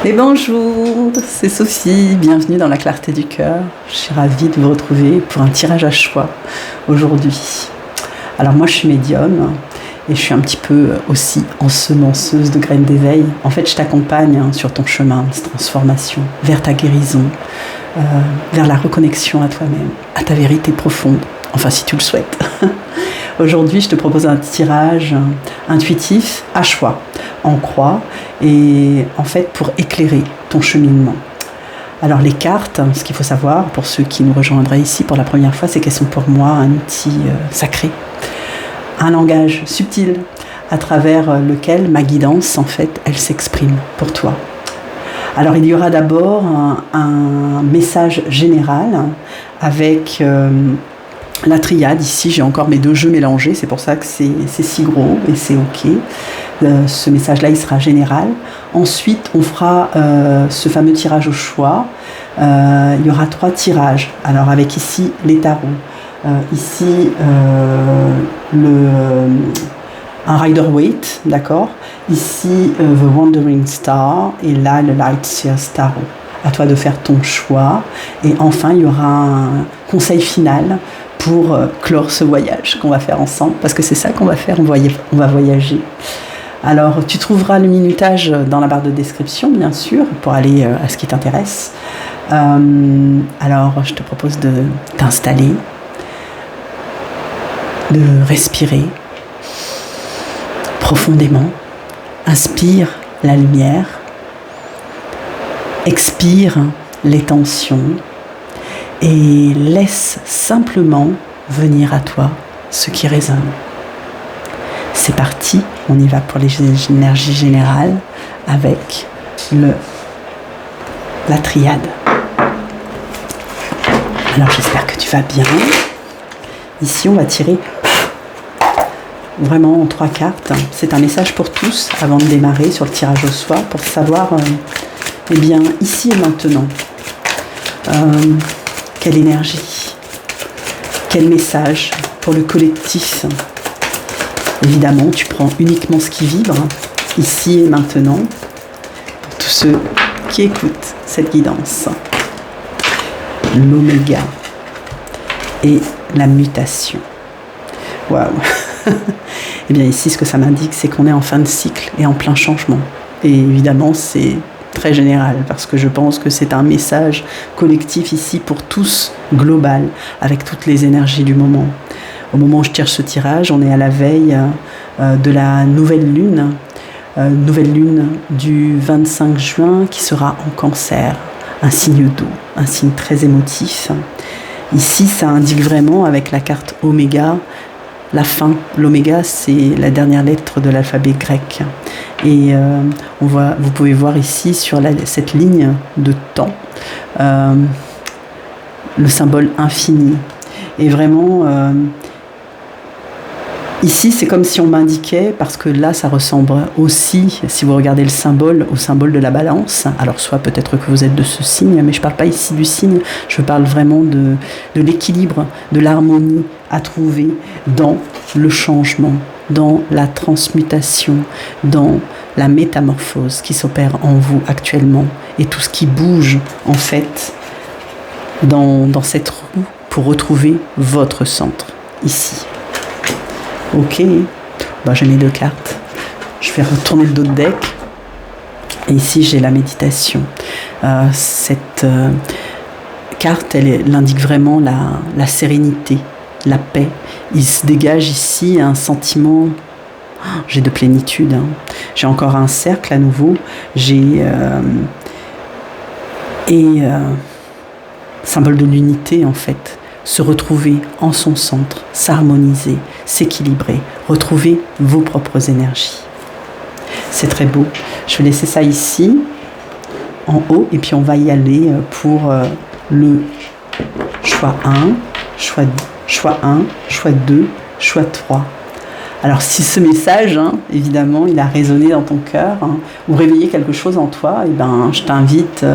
Et bonjour, c'est Sophie, bienvenue dans la clarté du cœur. Je suis ravie de vous retrouver pour un tirage à choix aujourd'hui. Alors moi je suis médium et je suis un petit peu aussi ensemenceuse de graines d'éveil. En fait je t'accompagne sur ton chemin de transformation, vers ta guérison, vers la reconnexion à toi-même, à ta vérité profonde, enfin si tu le souhaites. Aujourd'hui, je te propose un tirage intuitif à choix, en croix, et en fait pour éclairer ton cheminement. Alors les cartes, ce qu'il faut savoir pour ceux qui nous rejoindraient ici pour la première fois, c'est qu'elles sont pour moi un outil sacré, un langage subtil à travers lequel ma guidance, en fait, elle s'exprime pour toi. Alors il y aura d'abord un message général avec la triade. Ici j'ai encore mes deux jeux mélangés, c'est pour ça que c'est si gros et c'est ok. Ce message là il sera général. Ensuite on fera ce fameux tirage au choix. Il y aura 3 tirages, alors avec ici les tarots, ici un Rider-Waite, d'accord, ici The Wandering Star et là le Lightseer Tarot. À toi de faire ton choix. Et enfin il y aura un conseil final pour clore ce voyage qu'on va faire ensemble, parce que c'est ça qu'on va faire, on va voyager. Alors tu trouveras le minutage dans la barre de description, bien sûr, pour aller à ce qui t'intéresse. Alors je te propose de t'installer, de respirer profondément, inspire la lumière, expire les tensions, et laisse simplement venir à toi ce qui résonne. C'est parti, on y va pour les énergies générales avec la triade. Alors j'espère que tu vas bien. Ici on va tirer vraiment en 3 cartes. C'est un message pour tous avant de démarrer sur le tirage au soir pour savoir eh bien ici et maintenant. Quelle énergie, quel message pour le collectif. Évidemment, tu prends uniquement ce qui vibre, ici et maintenant, pour tous ceux qui écoutent cette guidance. L'oméga et la mutation. Waouh. Eh bien ici, ce que ça m'indique, c'est qu'on est en fin de cycle et en plein changement. Et évidemment, c'est très général, parce que je pense que c'est un message collectif ici pour tous, global, avec toutes les énergies du moment. Au moment où je tire ce tirage, on est à la veille de la nouvelle lune du 25 juin qui sera en Cancer, un signe d'eau, un signe très émotif. Ici, ça indique vraiment avec la carte Oméga, la fin. L'oméga, c'est la dernière lettre de l'alphabet grec. Et vous pouvez voir ici sur cette ligne de temps le symbole infini. Et vraiment, ici, c'est comme si on m'indiquait, parce que là, ça ressemble aussi, si vous regardez le symbole, au symbole de la balance. Alors, soit peut-être que vous êtes de ce signe, mais je ne parle pas ici du signe, je parle vraiment de l'équilibre, de l'harmonie à trouver dans le changement, dans la transmutation, dans la métamorphose qui s'opère en vous actuellement, et tout ce qui bouge, en fait, dans cette roue pour retrouver votre centre, ici. Ok, j'ai mes 2 cartes. Je vais retourner le dos de deck. Et ici, j'ai la méditation. Cette carte, elle indique vraiment la sérénité, la paix. Il se dégage ici un sentiment, j'ai de plénitude. J'ai encore un cercle à nouveau. J'ai symbole de l'unité, en fait. Se retrouver en son centre, s'harmoniser, s'équilibrer, retrouver vos propres énergies. C'est très beau. Je vais laisser ça ici, en haut, et puis on va y aller pour le choix 1, choix 1, choix 2, choix 3. Alors si ce message, évidemment, il a résonné dans ton cœur, ou réveillé quelque chose en toi, je t'invite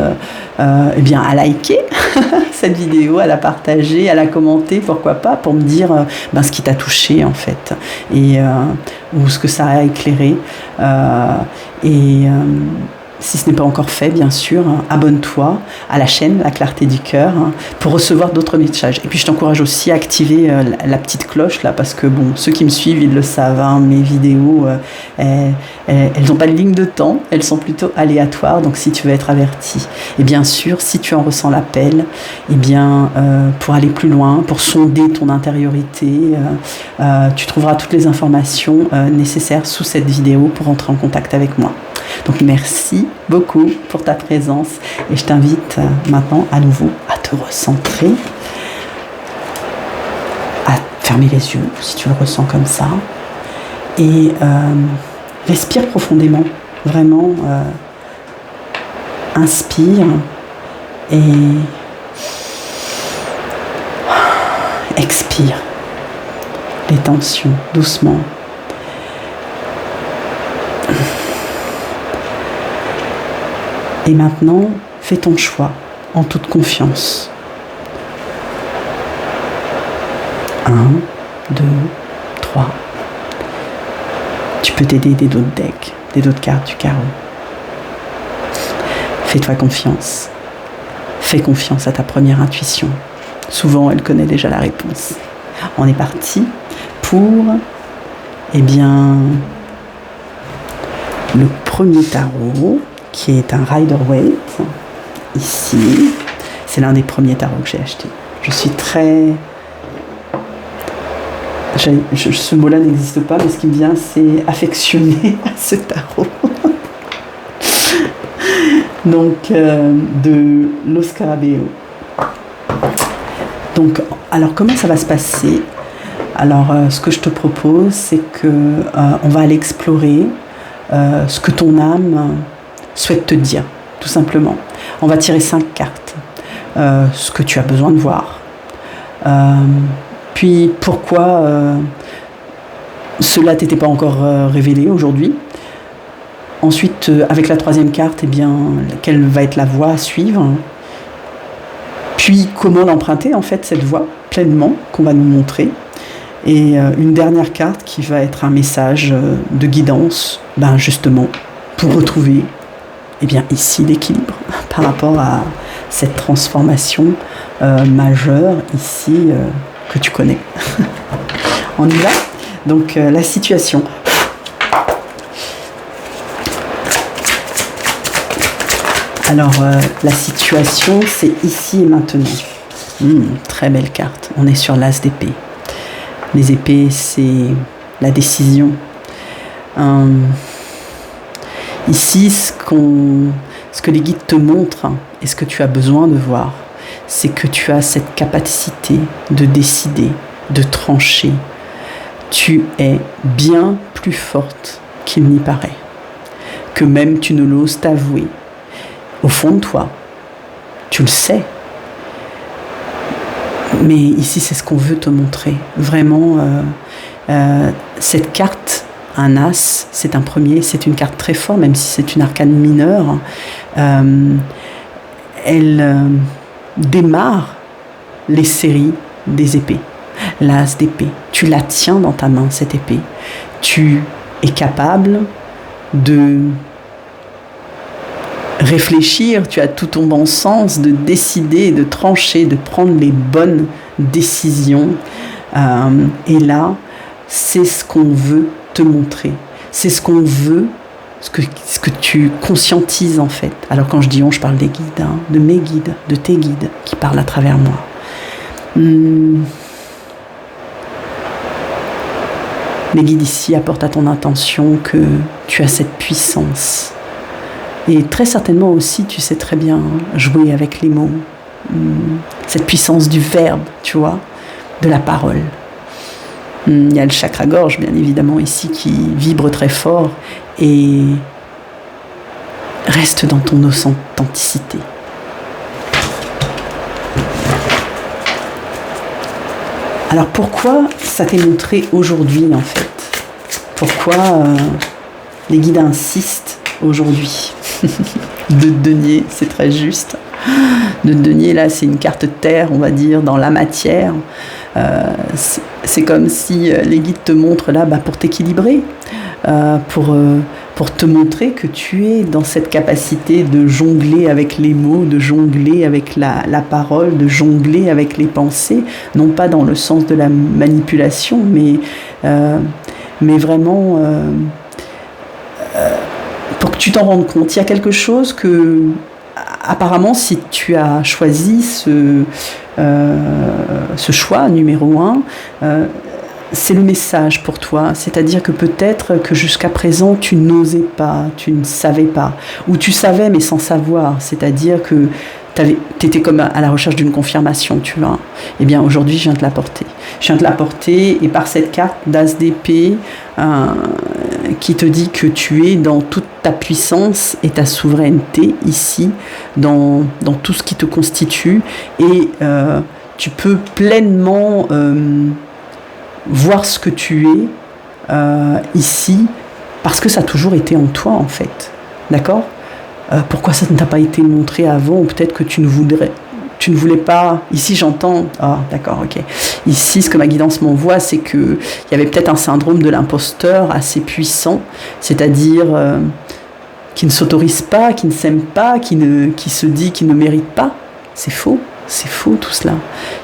à liker cette vidéo, à la partager, à la commenter, pourquoi pas, pour me dire ce qui t'a touché en fait, et ou ce que ça a éclairé. si ce n'est pas encore fait, bien sûr, abonne-toi à la chaîne La Clarté du Cœur pour recevoir d'autres messages. Et puis je t'encourage aussi à activer la petite cloche là, parce que bon, ceux qui me suivent, ils le savent, mes vidéos, elles n'ont pas de ligne de temps, elles sont plutôt aléatoires, donc si tu veux être averti. Et bien sûr, si tu en ressens l'appel, eh bien, pour aller plus loin, pour sonder ton intériorité, tu trouveras toutes les informations nécessaires sous cette vidéo pour entrer en contact avec moi. Donc merci beaucoup pour ta présence et je t'invite maintenant à nouveau à te recentrer, à fermer les yeux si tu le ressens comme ça et respire profondément, vraiment inspire et expire les tensions doucement. Et maintenant, fais ton choix en toute confiance. 1, 2, 3. Tu peux t'aider des dos de deck, des dos de cartes du carreau. Fais-toi confiance. Fais confiance à ta première intuition. Souvent, elle connaît déjà la réponse. On est parti pour, eh bien, le premier tarot, qui est un Rider-Waite, ici. C'est l'un des premiers tarots que j'ai acheté. Je suis très... ce mot-là n'existe pas, mais ce qui me vient, c'est affectionné à ce tarot. Donc, de Lo Scarabeo. Donc, alors, comment ça va se passer? Alors, ce que je te propose, c'est que on va aller explorer ce que ton âme souhaite te dire, tout simplement. On va tirer 5 cartes, ce que tu as besoin de voir, puis pourquoi cela t'était pas encore révélé aujourd'hui. Ensuite, avec la 3e carte, eh bien, quelle va être la voie à suivre, puis comment l'emprunter, en fait, cette voie, pleinement, qu'on va nous montrer. Et une dernière carte qui va être un message de guidance, ben justement, pour retrouver eh bien, ici l'équilibre par rapport à cette transformation majeure ici que tu connais. On y va? Donc la situation. Alors la situation, c'est ici et maintenant. Très belle carte. On est sur l'as d'épée. Les épées, c'est la décision. Ici, ce que les guides te montrent et ce que tu as besoin de voir, c'est que tu as cette capacité de décider, de trancher. Tu es bien plus forte qu'il n'y paraît, que même tu ne l'oses t'avouer. Au fond de toi, tu le sais. Mais ici, c'est ce qu'on veut te montrer. Vraiment, cette carte, un as, c'est un premier, c'est une carte très forte, même si c'est une arcane mineure. Elle démarre les séries des épées. L'as d'épée. Tu la tiens dans ta main, cette épée. Tu es capable de réfléchir, tu as tout ton bon sens, de décider, de trancher, de prendre les bonnes décisions. Et là, c'est ce qu'on veut te montrer. C'est ce qu'on veut, ce que tu conscientises en fait. Alors quand je dis on, je parle des guides, de mes guides, de tes guides qui parlent à travers moi. Les guides ici apportent à ton intention que tu as cette puissance. Et très certainement aussi, tu sais très bien jouer avec les mots. Cette puissance du verbe, tu vois, de la parole. Il y a le chakra-gorge, bien évidemment, ici, qui vibre très fort et reste dans ton authenticité. Alors pourquoi ça t'est montré aujourd'hui, en fait? Pourquoi les guides insistent aujourd'hui? De denier, c'est très juste. De denier, là, c'est une carte terre, on va dire, dans la matière. C'est comme si les guides te montrent là pour t'équilibrer, pour pour te montrer que tu es dans cette capacité de jongler avec les mots, de jongler avec la parole, de jongler avec les pensées, non pas dans le sens de la manipulation, mais vraiment pour que tu t'en rendes compte. Il y a quelque chose que, apparemment, si tu as choisi ce choix numéro 1, c'est le message pour toi, c'est-à-dire que peut-être que jusqu'à présent tu n'osais pas, tu ne savais pas, ou tu savais mais sans savoir, c'est-à-dire que tu étais comme à la recherche d'une confirmation, tu vois. Eh bien aujourd'hui je viens te l'apporter. Je viens te l'apporter et par cette carte d'As d'épée qui te dit que tu es dans toute ta puissance et ta souveraineté ici, dans tout ce qui te constitue et tu peux pleinement voir ce que tu es ici, parce que ça a toujours été en toi en fait, d'accord. Pourquoi ça ne t'a pas été montré avant, ou peut-être que tu ne voulais pas. Ici j'entends, d'accord, ok. Ici ce que ma guidance m'envoie, c'est qu'il y avait peut-être un syndrome de l'imposteur assez puissant, c'est-à-dire qui ne s'autorise pas, qui ne s'aime pas, qui se dit qu'il ne mérite pas. C'est faux. C'est faux tout cela.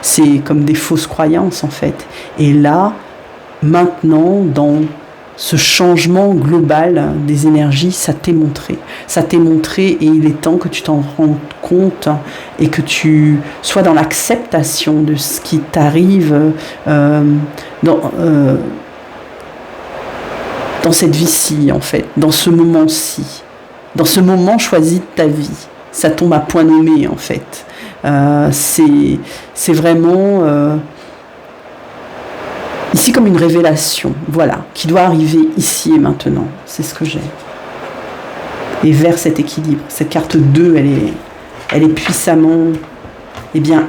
C'est comme des fausses croyances en fait. Et là, maintenant, dans ce changement global des énergies, ça t'est montré. Ça t'est montré et il est temps que tu t'en rendes compte et que tu sois dans l'acceptation de ce qui t'arrive dans cette vie-ci en fait, dans ce moment-ci, dans ce moment choisi de ta vie. Ça tombe à point nommé en fait. C'est vraiment ici comme une révélation, voilà, qui doit arriver ici et maintenant. C'est ce que j'ai. Et vers cet équilibre. Cette carte 2, elle est puissamment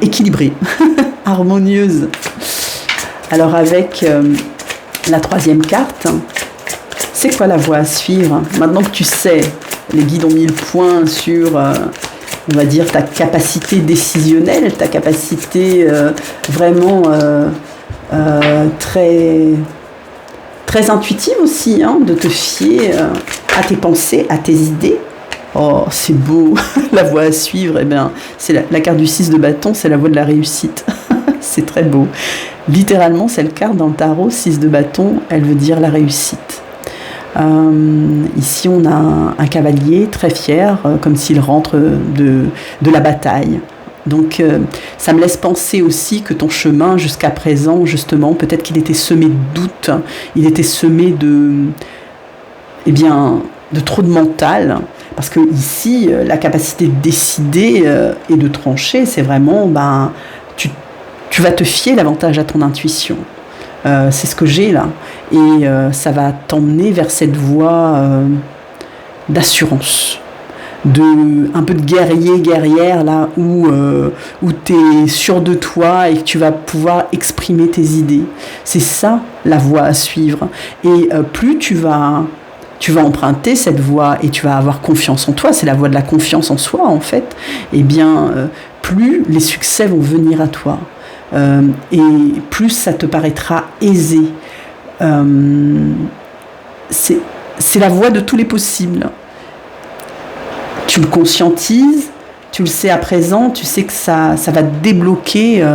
équilibrée, harmonieuse. Alors avec la 3e carte, c'est quoi la voie à suivre? Maintenant que tu sais, les guides ont mis le point sur... on va dire ta capacité décisionnelle, ta capacité vraiment très, très intuitive aussi, de te fier à tes pensées, à tes idées. Oh, c'est beau, la voie à suivre, c'est la carte du 6 de bâton, c'est la voie de la réussite. C'est très beau. Littéralement, cette carte dans le tarot, 6 de bâton, elle veut dire la réussite. Ici on a un cavalier très fier, comme s'il rentre de la bataille. Donc ça me laisse penser aussi que ton chemin jusqu'à présent, justement, peut-être qu'il était semé de doutes, il était semé de trop de mental, parce que ici la capacité de décider et de trancher, c'est vraiment tu vas te fier davantage à ton intuition. C'est ce que j'ai là, et ça va t'emmener vers cette voie d'assurance, un peu de guerrière là où tu es sûr de toi et que tu vas pouvoir exprimer tes idées. C'est ça la voie à suivre, et plus tu vas emprunter cette voie et tu vas avoir confiance en toi, c'est la voie de la confiance en soi en fait, plus les succès vont venir à toi. Et plus ça te paraîtra aisé. C'est la voie de tous les possibles. Tu le conscientises, tu le sais à présent, tu sais que ça va te débloquer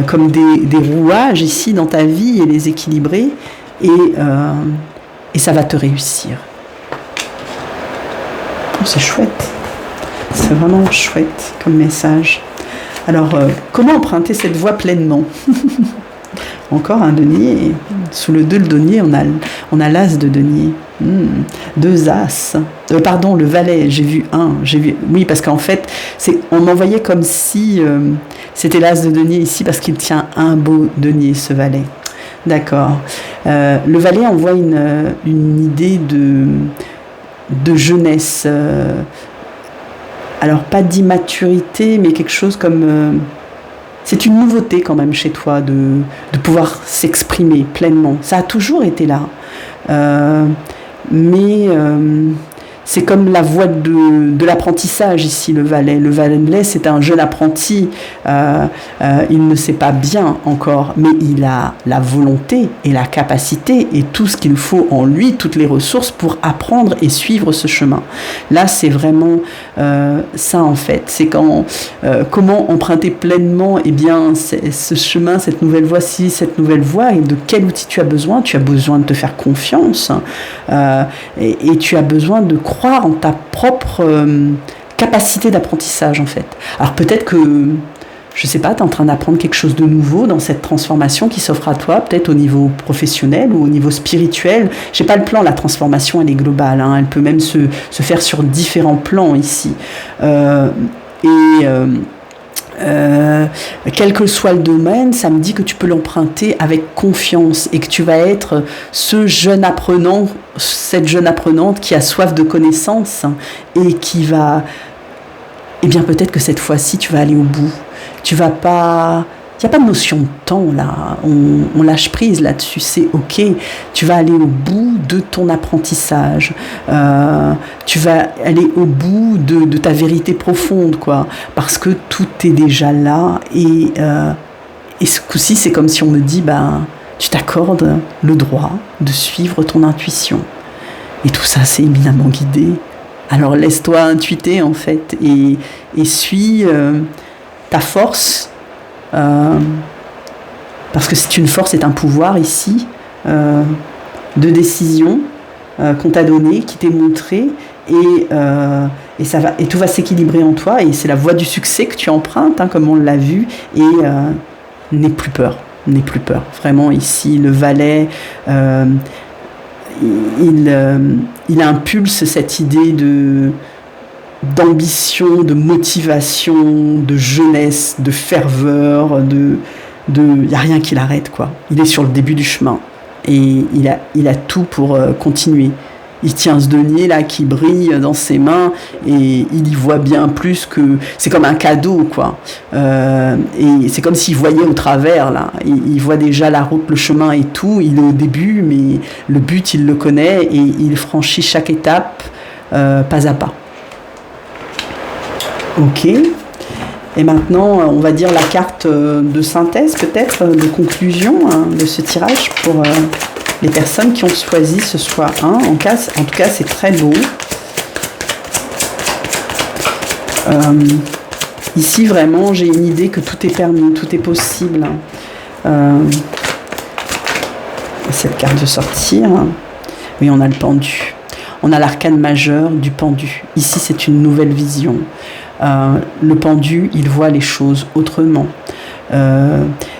comme des rouages ici dans ta vie et les équilibrer, et ça va te réussir. C'est chouette. C'est vraiment chouette comme message. Alors, comment emprunter cette voie pleinement? Encore un denier. Sous le 2, le denier, on a l'as de denier. 2 as. Pardon, le valet, j'ai vu 1. Oui, parce qu'en fait, on m'envoyait comme si c'était l'as de denier ici, parce qu'il tient un beau denier, ce valet. D'accord. Le valet envoie une idée de jeunesse. Alors, pas d'immaturité, mais quelque chose comme... c'est une nouveauté quand même chez toi de pouvoir s'exprimer pleinement. Ça a toujours été là. Mais c'est comme la voie de l'apprentissage ici, le valet. Le valet, c'est un jeune apprenti. Il ne sait pas bien encore, mais il a la volonté et la capacité et tout ce qu'il faut en lui, toutes les ressources pour apprendre et suivre ce chemin. Là, c'est vraiment ça en fait. C'est comment emprunter pleinement ce chemin, cette nouvelle voie-ci, cette nouvelle voie, et de quel outil tu as besoin. Tu as besoin de te faire confiance et tu as besoin de croire en ta propre capacité d'apprentissage en fait. Alors peut-être que, je sais pas, tu es en train d'apprendre quelque chose de nouveau dans cette transformation qui s'offre à toi, peut-être au niveau professionnel ou au niveau spirituel. J'ai pas le plan, la transformation elle est globale, hein. Elle peut même se faire sur différents plans ici. Quel que soit le domaine, ça me dit que tu peux l'emprunter avec confiance et que tu vas être ce jeune apprenant, cette jeune apprenante qui a soif de connaissances et qui va, peut-être que cette fois-ci tu vas aller au bout. Tu vas pas, il n'y a pas de notion de temps là, on lâche prise là-dessus, c'est ok. Tu vas aller au bout de ton apprentissage, tu vas aller au bout de ta vérité profonde, quoi, parce que tout est déjà là et ce coup-ci c'est comme si on me dit, tu t'accordes le droit de suivre ton intuition. Et tout ça c'est éminemment guidé. Alors laisse-toi intuiter en fait et suis ta force. Parce que c'est une force, c'est un pouvoir ici de décision qu'on t'a donné, qui t'est montré, et tout va s'équilibrer en toi, et c'est la voie du succès que tu empruntes, hein, comme on l'a vu, et n'aie plus peur, Vraiment ici, le valet, il impulse cette idée d'ambition, de motivation, de jeunesse, de ferveur, il n'y a rien qui l'arrête, quoi. Il est sur le début du chemin et il a tout pour continuer. Il tient ce denier là qui brille dans ses mains et il y voit bien plus que... C'est comme un cadeau, quoi. Et c'est comme s'il voyait au travers, là. Il voit déjà la route, le chemin et tout. Il est au début, mais le but, il le connaît et il franchit chaque étape pas à pas. Ok. Et maintenant, on va dire la carte de synthèse, peut-être, de conclusion de ce tirage pour les personnes qui ont choisi ce soir 1. En tout cas, c'est très beau. Ici, vraiment, j'ai une idée que tout est permis, tout est possible. Cette carte de sortir. Oui, on a le pendu. On a l'arcane majeur du pendu. Ici, c'est une nouvelle vision. Le pendu, il voit les choses autrement.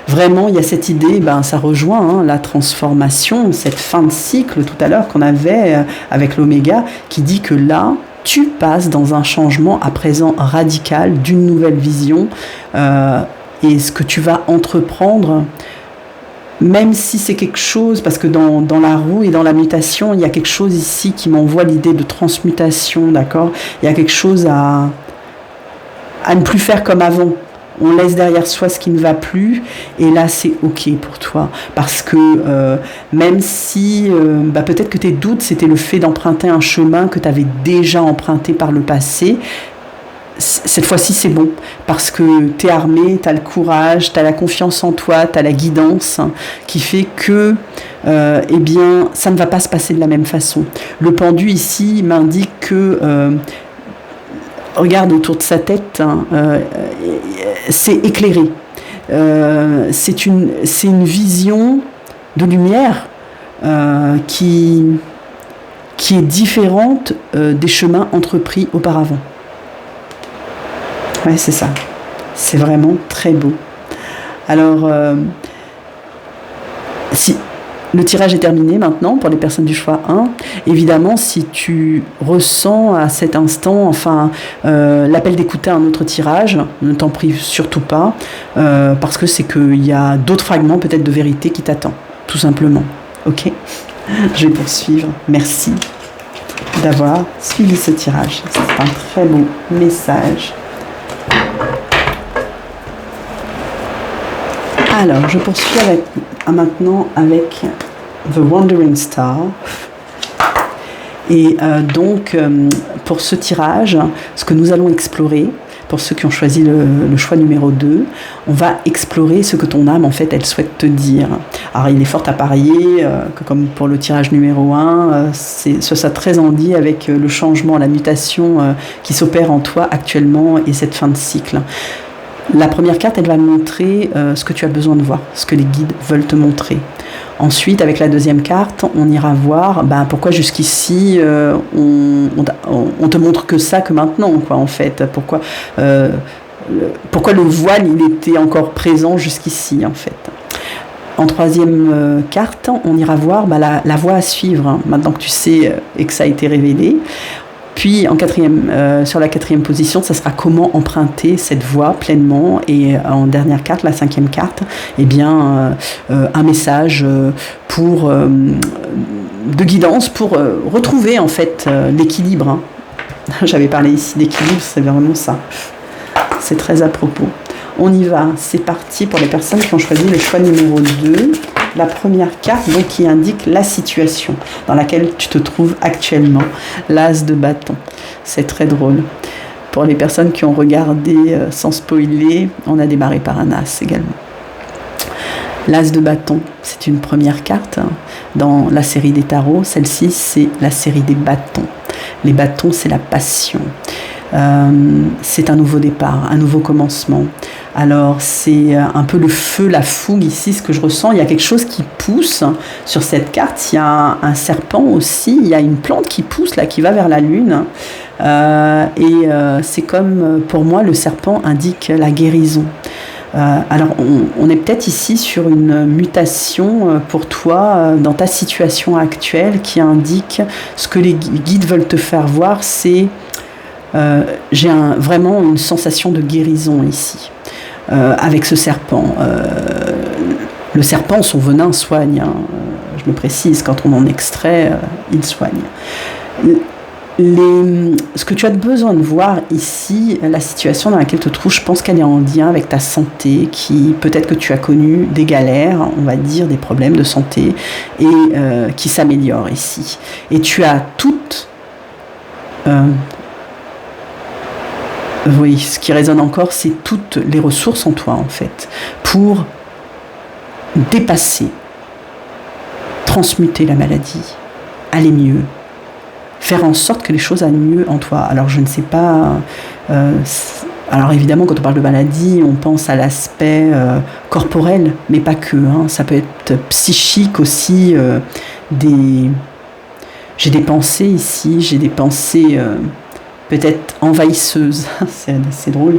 Vraiment, il y a cette idée, ça rejoint la transformation, cette fin de cycle tout à l'heure qu'on avait avec l'oméga, qui dit que là, tu passes dans un changement à présent radical, d'une nouvelle vision, et ce que tu vas entreprendre, même si c'est quelque chose, parce que dans la roue et dans la mutation, il y a quelque chose ici qui m'envoie l'idée de transmutation, d'accord ? Il y a quelque chose à ne plus faire comme avant. On laisse derrière soi ce qui ne va plus, et là c'est ok pour toi, parce que même si peut-être que tes doutes c'était le fait d'emprunter un chemin que tu avais déjà emprunté par le passé, cette fois-ci c'est bon, parce que tu es armé, tu as le courage, tu as la confiance en toi, tu as la guidance qui fait que ça ne va pas se passer de la même façon. Le pendu ici m'indique que regarde autour de sa tête, c'est éclairé. C'est une vision de lumière qui est différente des chemins entrepris auparavant. Ouais, c'est ça. C'est vraiment très beau. Alors, si le tirage est terminé maintenant pour les personnes du choix 1. Évidemment, si tu ressens à cet instant, l'appel d'écouter un autre tirage, ne t'en prive surtout pas, parce que c'est qu'il y a d'autres fragments peut-être de vérité qui t'attendent, tout simplement. Ok ? Je vais poursuivre. Merci d'avoir suivi ce tirage. C'est un très beau message. Alors, je poursuis maintenant avec The Wandering Star. Et donc, pour ce tirage, ce que nous allons explorer, pour ceux qui ont choisi le choix numéro 2, on va explorer ce que ton âme, en fait, elle souhaite te dire. Alors, il est fort à parier que, comme pour le tirage numéro 1, ce sera très en lien avec le changement, la mutation qui s'opère en toi actuellement et cette fin de cycle. La première carte, elle va montrer ce que tu as besoin de voir, ce que les guides veulent te montrer. Ensuite, avec la deuxième carte, on ira voir pourquoi jusqu'ici on te montre que ça, que maintenant, quoi, en fait. Pourquoi le voile, il était encore présent jusqu'ici, en fait. En troisième carte, on ira voir la voie à suivre, hein, maintenant que tu sais et que ça a été révélé. Puis sur la quatrième position, ça sera comment emprunter cette voie pleinement. Et en dernière carte, la cinquième carte, un message de guidance pour retrouver en fait l'équilibre. Hein. J'avais parlé ici d'équilibre, c'est vraiment ça. C'est très à propos. On y va, c'est parti pour les personnes qui ont choisi le choix numéro 2. La première carte donc, qui indique la situation dans laquelle tu te trouves actuellement, l'as de bâton. C'est très drôle. Pour les personnes qui ont regardé sans spoiler, on a démarré par un as également. L'as de bâton, c'est une première carte dans la série des tarots. Celle-ci, c'est la série des bâtons. Les bâtons, c'est la passion. C'est un nouveau départ, un nouveau commencement. Alors c'est un peu le feu, la fougue ici, ce que je ressens. Il y a quelque chose qui pousse sur cette carte. Il y a un serpent aussi. Il y a une plante qui pousse là, qui va vers la lune. C'est comme pour moi le serpent indique la guérison. Alors on est peut-être ici sur une mutation pour toi dans ta situation actuelle qui indique ce que les guides veulent te faire voir, c'est j'ai vraiment une sensation de guérison ici, avec ce serpent. Le serpent, son venin soigne, hein, je le précise, quand on en extrait, il soigne. Ce que tu as besoin de voir ici, la situation dans laquelle tu te trouves, je pense qu'elle est en lien avec ta santé, qui peut-être que tu as connu des galères, on va dire, des problèmes de santé, et qui s'améliorent ici. Et tu as toutes... oui, ce qui résonne encore, c'est toutes les ressources en toi, en fait, pour dépasser, transmuter la maladie, aller mieux, faire en sorte que les choses aillent mieux en toi. Alors, je ne sais pas... alors, évidemment, quand on parle de maladie, on pense à l'aspect corporel, mais pas que. Hein, ça peut être psychique aussi. J'ai des pensées ici, j'ai des pensées... peut-être envahisseuse, c'est drôle,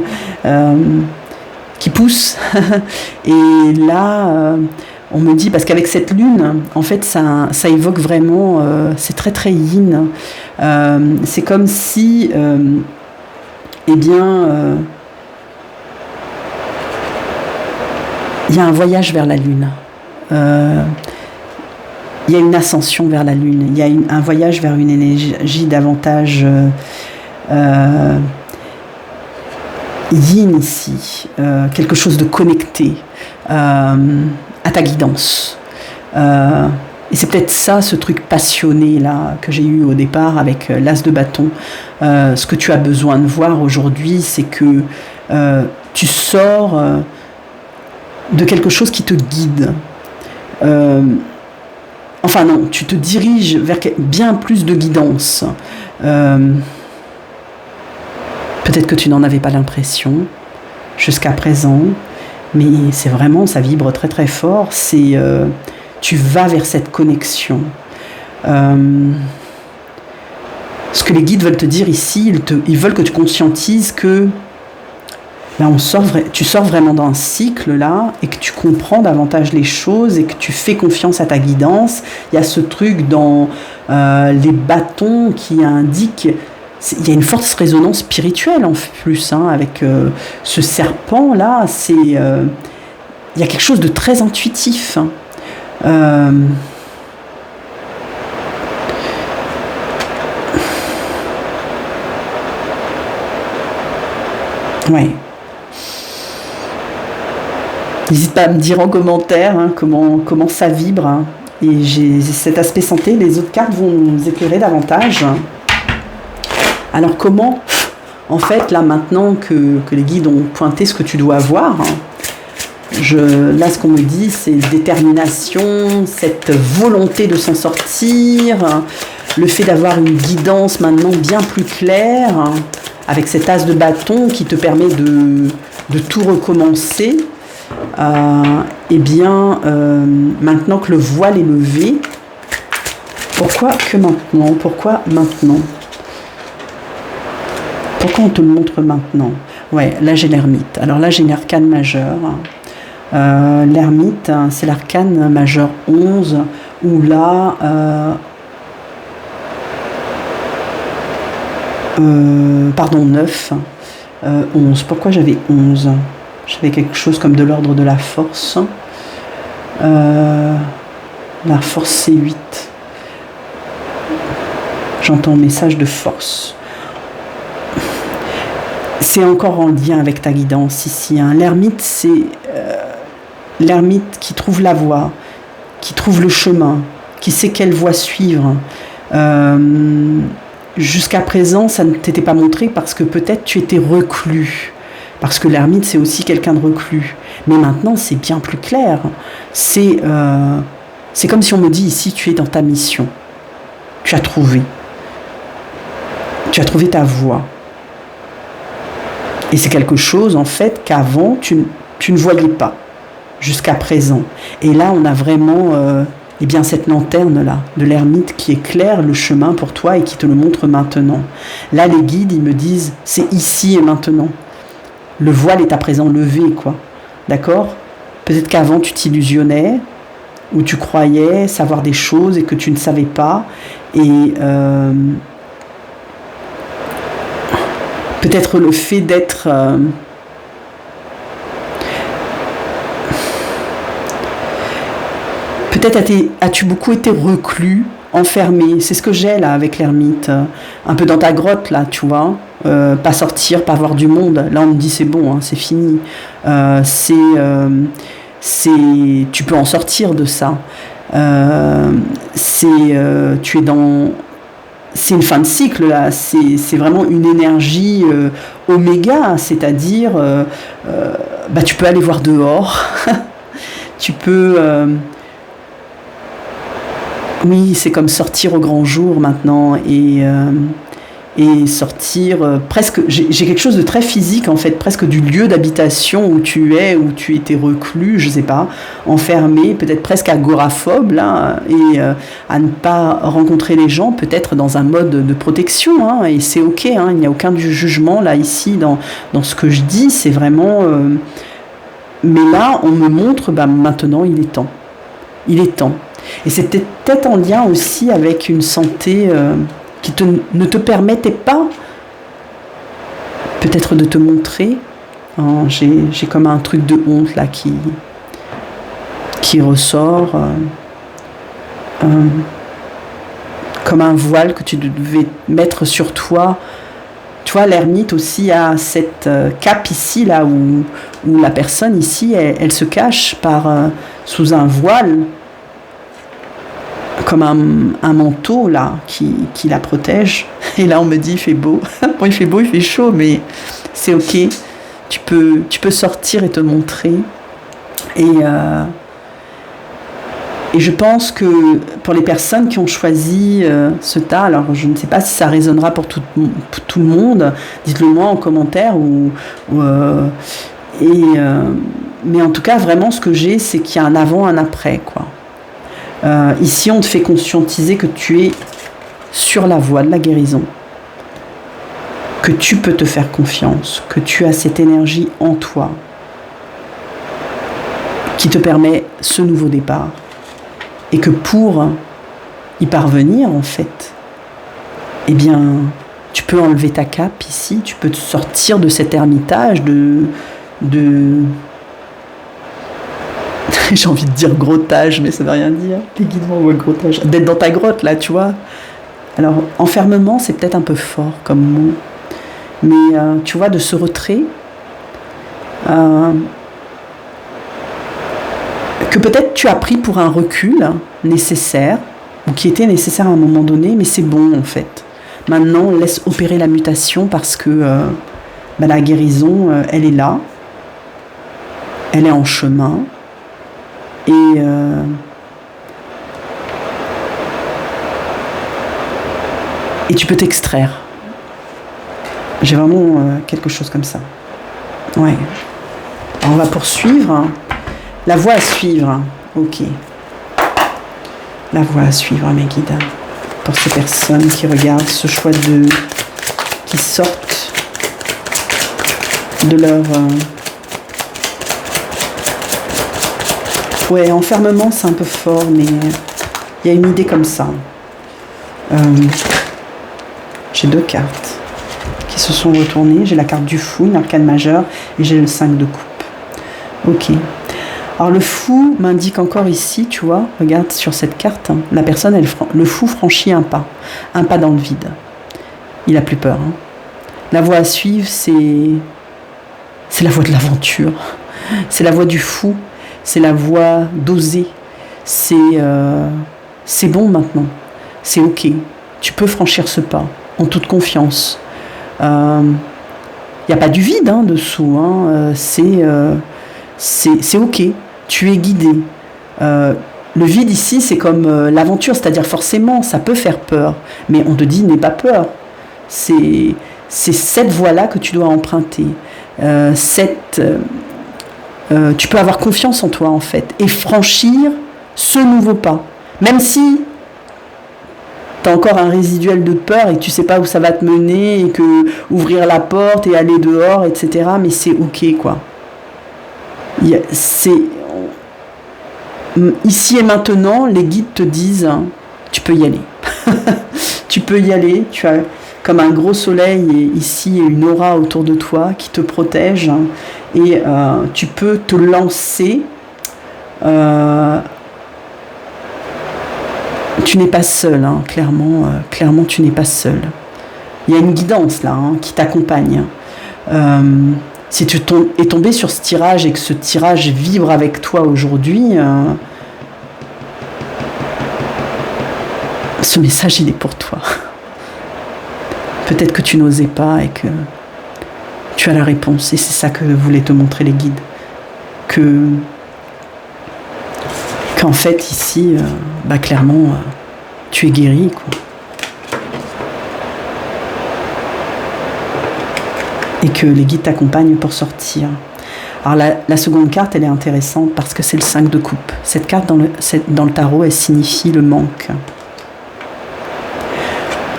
qui pousse. Et là, on me dit, parce qu'avec cette lune, en fait, ça évoque vraiment, c'est très très yin. C'est comme si, il y a un voyage vers la lune. Il y a une ascension vers la lune. Il y a un voyage vers une énergie davantage... yin ici, quelque chose de connecté à ta guidance. Et c'est peut-être ça, ce truc passionné là que j'ai eu au départ avec l'as de bâton. Ce que tu as besoin de voir aujourd'hui, c'est que tu sors de quelque chose qui te guide. Enfin non, tu te diriges vers bien plus de guidance. Peut-être que tu n'en avais pas l'impression jusqu'à présent, mais c'est vraiment, ça vibre très très fort. Tu vas vers cette connexion. Ce que les guides veulent te dire ici, ils veulent que tu conscientises que tu sors vraiment d'un cycle là et que tu comprends davantage les choses et que tu fais confiance à ta guidance. Il y a ce truc dans les bâtons qui indique... Il y a une forte résonance spirituelle en plus, hein, avec ce serpent-là. Il y a quelque chose de très intuitif. Hein. Ouais. N'hésite pas à me dire en commentaire hein, comment ça vibre. Hein. Et j'ai cet aspect santé, les autres cartes vont nous éclairer davantage. Alors comment, en fait, là maintenant que les guides ont pointé ce que tu dois avoir, là ce qu'on me dit c'est détermination, cette volonté de s'en sortir, le fait d'avoir une guidance maintenant bien plus claire, avec cet as de bâton qui te permet de tout recommencer. Eh bien, maintenant que le voile est levé, pourquoi que maintenant? Pourquoi maintenant? Pourquoi on te le montre maintenant? Ouais, là j'ai l'ermite. Alors là j'ai une arcane majeure. L'ermite, c'est l'arcane majeur 11, où là, pardon, 9, 11. Pourquoi j'avais 11? J'avais quelque chose comme de l'ordre de la force. La force c'est 8. J'entends un message de force. C'est encore en lien avec ta guidance ici. Hein. L'ermite, c'est l'ermite qui trouve la voie, qui trouve le chemin, qui sait quelle voie suivre. Jusqu'à présent, ça ne t'était pas montré parce que peut-être tu étais reclus. Parce que l'ermite, c'est aussi quelqu'un de reclus. Mais maintenant, c'est bien plus clair. C'est comme si on me dit ici, tu es dans ta mission. Tu as trouvé. Tu as trouvé ta voie. Et c'est quelque chose, en fait, qu'avant, tu ne voyais pas, jusqu'à présent. Et là, on a vraiment eh bien, cette lanterne-là, de l'ermite qui éclaire le chemin pour toi et qui te le montre maintenant. Là, les guides, ils me disent, c'est ici et maintenant. Le voile est à présent levé, quoi. D'accord? Peut-être qu'avant, tu t'illusionnais, ou tu croyais savoir des choses et que tu ne savais pas. Et peut-être le fait d'être... peut-être as-tu beaucoup été reclus, enfermé. C'est ce que j'ai là avec l'ermite. Un peu dans ta grotte là, tu vois. Pas sortir, pas voir du monde. Là on me dit c'est bon, hein, c'est fini. Tu peux en sortir de ça. Tu es dans... C'est une fin de cycle là, c'est vraiment une énergie oméga, c'est-à-dire tu peux aller voir dehors, tu peux... oui, c'est comme sortir au grand jour maintenant et sortir presque... J'ai quelque chose de très physique en fait, presque du lieu d'habitation où tu es, où tu étais reclus, je sais pas, enfermé, peut-être presque agoraphobe là, et à ne pas rencontrer les gens, peut-être dans un mode de protection, hein, et c'est ok, hein, il n'y a aucun jugement là ici dans ce que je dis, c'est vraiment... mais là, on me montre, maintenant il est temps. Il est temps. Et c'était peut-être en lien aussi avec une santé qui ne te permettait pas peut-être de te montrer. Hein, j'ai comme un truc de honte là qui ressort comme un voile que tu devais mettre sur toi. Tu vois, l'ermite aussi a cette cape ici, là où la personne ici, elle se cache sous un voile, comme un manteau là qui la protège. Et là on me dit il fait beau. Bon, il fait beau, il fait chaud, mais c'est ok. Tu peux sortir et te montrer. Et je pense que pour les personnes qui ont choisi ce tas, alors je ne sais pas si ça résonnera pour tout le monde, dites-le moi en commentaire mais en tout cas vraiment ce que j'ai, c'est qu'il y a un avant, un après, quoi. Ici, on te fait conscientiser que tu es sur la voie de la guérison, que tu peux te faire confiance, que tu as cette énergie en toi qui te permet ce nouveau départ et que pour y parvenir, en fait, eh bien, tu peux enlever ta cape ici, tu peux te sortir de cet ermitage j'ai envie de dire grottage, mais ça ne veut rien dire. Les guides m'envoient grottage. D'être dans ta grotte, là, tu vois. Alors, enfermement, c'est peut-être un peu fort comme mot. Mais, tu vois, de ce retrait, que que peut-être tu as pris pour un recul nécessaire, ou qui était nécessaire à un moment donné, mais c'est bon en fait. Maintenant, laisse opérer la mutation parce que la guérison, elle est là, elle est en chemin, et tu peux t'extraire. J'ai vraiment quelque chose comme ça. Ouais. Alors on va poursuivre. La voie à suivre. Ok. La voie à suivre, mes guides. Pour ces personnes qui regardent ce choix qui sortent de leur... Ouais, enfermement, c'est un peu fort, mais il y a une idée comme ça. J'ai 2 cartes qui se sont retournées. J'ai la carte du fou, une arcane majeure, et j'ai le 5 de coupe. Ok. Alors le fou m'indique encore ici, tu vois, regarde sur cette carte, hein, la personne, le fou franchit un pas dans le vide. Il a plus peur. Hein. La voie à suivre, c'est la voie de l'aventure. C'est la voie du fou. C'est la voie d'oser. C'est bon maintenant. C'est ok. Tu peux franchir ce pas en toute confiance. Il n'y a pas du vide dessous. Hein. C'est ok. Tu es guidé. Le vide ici, c'est comme l'aventure, c'est-à-dire forcément, ça peut faire peur. Mais on te dit, n'aie pas peur. C'est cette voie-là que tu dois emprunter. Tu peux avoir confiance en toi, en fait, et franchir ce nouveau pas. Même si tu as encore un résiduel de peur et que tu ne sais pas où ça va te mener, et que ouvrir la porte et aller dehors, etc., mais c'est ok, quoi. Ici et maintenant, les guides te disent, tu peux y aller. Tu peux y aller, tu as comme un gros soleil et ici une aura autour de toi qui te protège, et tu peux te lancer. Tu n'es pas seul, hein, clairement tu n'es pas seul. Il y a une guidance là qui t'accompagne. Si tu es tombé sur ce tirage et que ce tirage vibre avec toi aujourd'hui, ce message il est pour toi. Peut-être que tu n'osais pas et que tu as la réponse, et c'est ça que voulaient te montrer les guides. Qu'en fait ici, clairement, tu es guéri, quoi. Et que les guides t'accompagnent pour sortir. Alors la seconde carte, elle est intéressante parce que c'est le 5 de coupe. Cette carte dans le tarot, elle signifie le manque.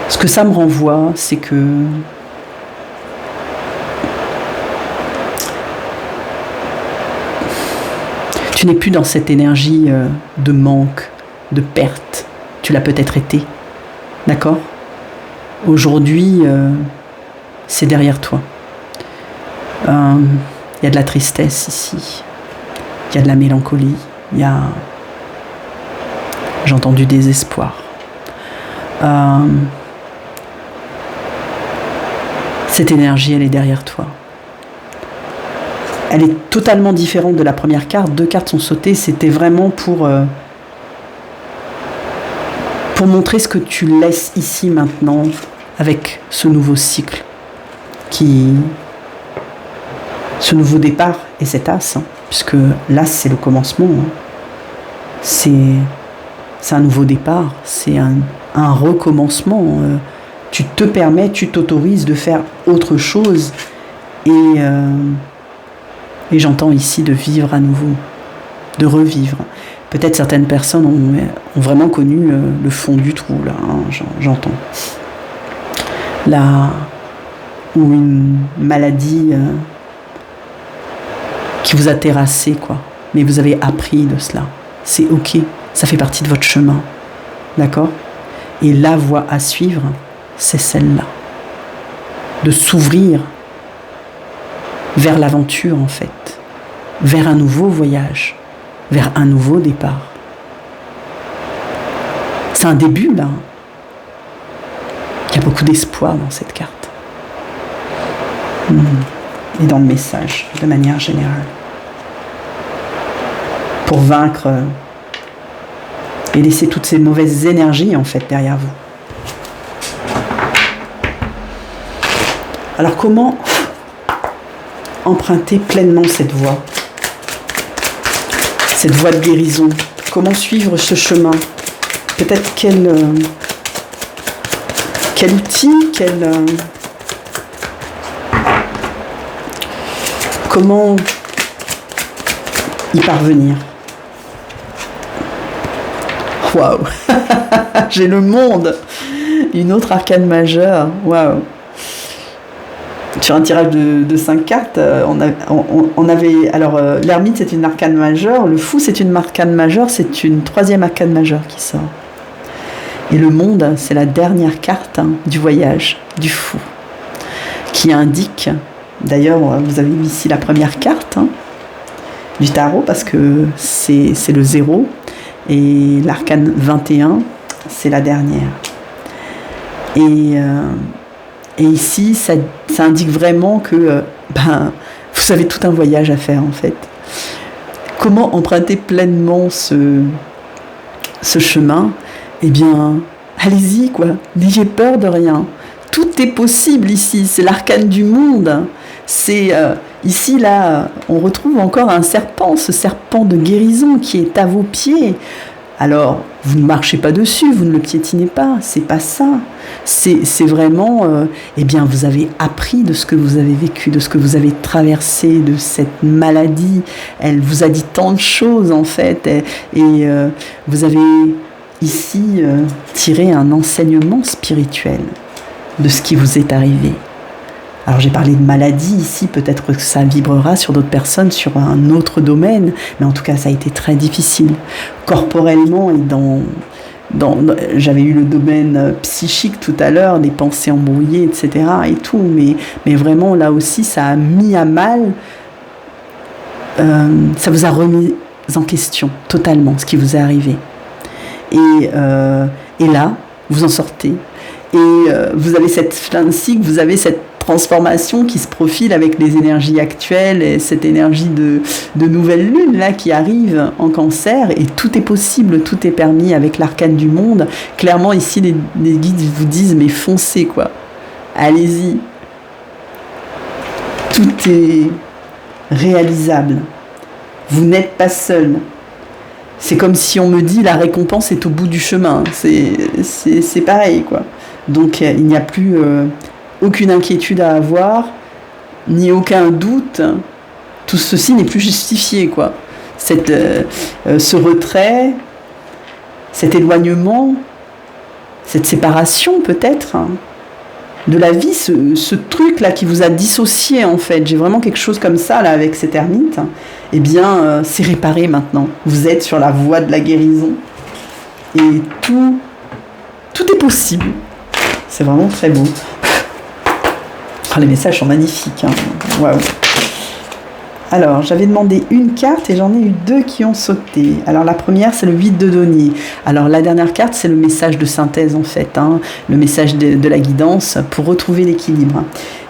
Ce que ça me renvoie, c'est que tu n'es plus dans cette énergie de manque, de perte. Tu l'as peut-être été, d'accord ? Aujourd'hui, c'est derrière toi. Il y a de la tristesse ici, il y a de la mélancolie, j'entends du désespoir. Cette énergie, elle est derrière toi. Elle est totalement différente de la première carte. 2 cartes sont sautées, c'était vraiment pour montrer ce que tu laisses ici maintenant avec ce nouveau cycle, ce nouveau départ et cet as, puisque l'as c'est le commencement, c'est un nouveau départ, c'est un recommencement. Tu te permets, tu t'autorises de faire autre chose, et j'entends ici de vivre à nouveau, de revivre. Peut-être certaines personnes ont vraiment connu le fond du trou, là, j'entends. Là, ou une maladie qui vous a terrassé, quoi. Mais vous avez appris de cela. C'est ok, ça fait partie de votre chemin. D'accord ? Et la voie à suivre, c'est celle-là. De s'ouvrir vers l'aventure, en fait. Vers un nouveau voyage. Vers un nouveau départ. C'est un début, là. Il y a beaucoup d'espoir dans cette carte. Et dans le message, de manière générale. pour vaincre et laisser toutes ces mauvaises énergies en fait derrière vous. Alors comment emprunter pleinement cette voie de guérison? Comment suivre ce chemin? Peut-être quel outil, comment y parvenir? Waouh. J'ai le monde, une autre arcane majeure. Waouh. Sur un tirage de 5 cartes, on avait... Alors, l'ermite, c'est une arcane majeure. Le fou, c'est une arcane majeure. C'est une troisième arcane majeure qui sort. Et le monde, c'est la dernière carte du voyage, du fou, qui indique... D'ailleurs, vous avez ici la première carte du tarot, parce que c'est le 0. Et l'arcane 21, c'est la dernière. Et ici, ça indique vraiment que vous avez tout un voyage à faire, en fait. Comment emprunter pleinement ce chemin? Eh bien, allez-y, quoi. N'ayez peur de rien. Tout est possible ici. C'est l'arcane du monde. C'est ici, là, on retrouve encore un serpent, ce serpent de guérison qui est à vos pieds. Alors, vous ne marchez pas dessus, vous ne le piétinez pas, c'est pas ça. C'est vraiment, eh bien, vous avez appris de ce que vous avez vécu, de ce que vous avez traversé, de cette maladie. Elle vous a dit tant de choses, en fait, et vous avez ici tiré un enseignement spirituel de ce qui vous est arrivé. Alors j'ai parlé de maladie ici, peut-être que ça vibrera sur d'autres personnes, sur un autre domaine, mais en tout cas ça a été très difficile. Corporellement et j'avais eu le domaine psychique tout à l'heure, des pensées embrouillées, etc. et tout, mais vraiment là aussi ça a mis à mal, ça vous a remis en question totalement ce qui vous est arrivé. Et là, vous en sortez. Et vous avez cette fin de cycle, vous avez cette transformation qui se profile avec les énergies actuelles et cette énergie de nouvelle lune là qui arrive en cancer, et tout est possible, tout est permis avec l'arcane du monde. Clairement ici les guides vous disent mais foncez quoi, allez-y, tout est réalisable, vous n'êtes pas seul. C'est comme si on me dit la récompense est au bout du chemin, c'est pareil quoi. Donc il n'y a plus aucune inquiétude à avoir, ni aucun doute. Tout ceci n'est plus justifié, quoi. Ce retrait, cet éloignement, cette séparation peut-être de la vie, ce truc-là qui vous a dissocié en fait. J'ai vraiment quelque chose comme ça là avec cet ermite. Eh bien, c'est réparé maintenant. Vous êtes sur la voie de la guérison. Et tout est possible. C'est vraiment très beau. Les messages sont magnifiques. Waouh. Alors, j'avais demandé une carte et j'en ai eu 2 qui ont sauté. Alors, la première, c'est le 8 de denier. Alors, la dernière carte, c'est le message de synthèse, en fait. Le message de la guidance pour retrouver l'équilibre.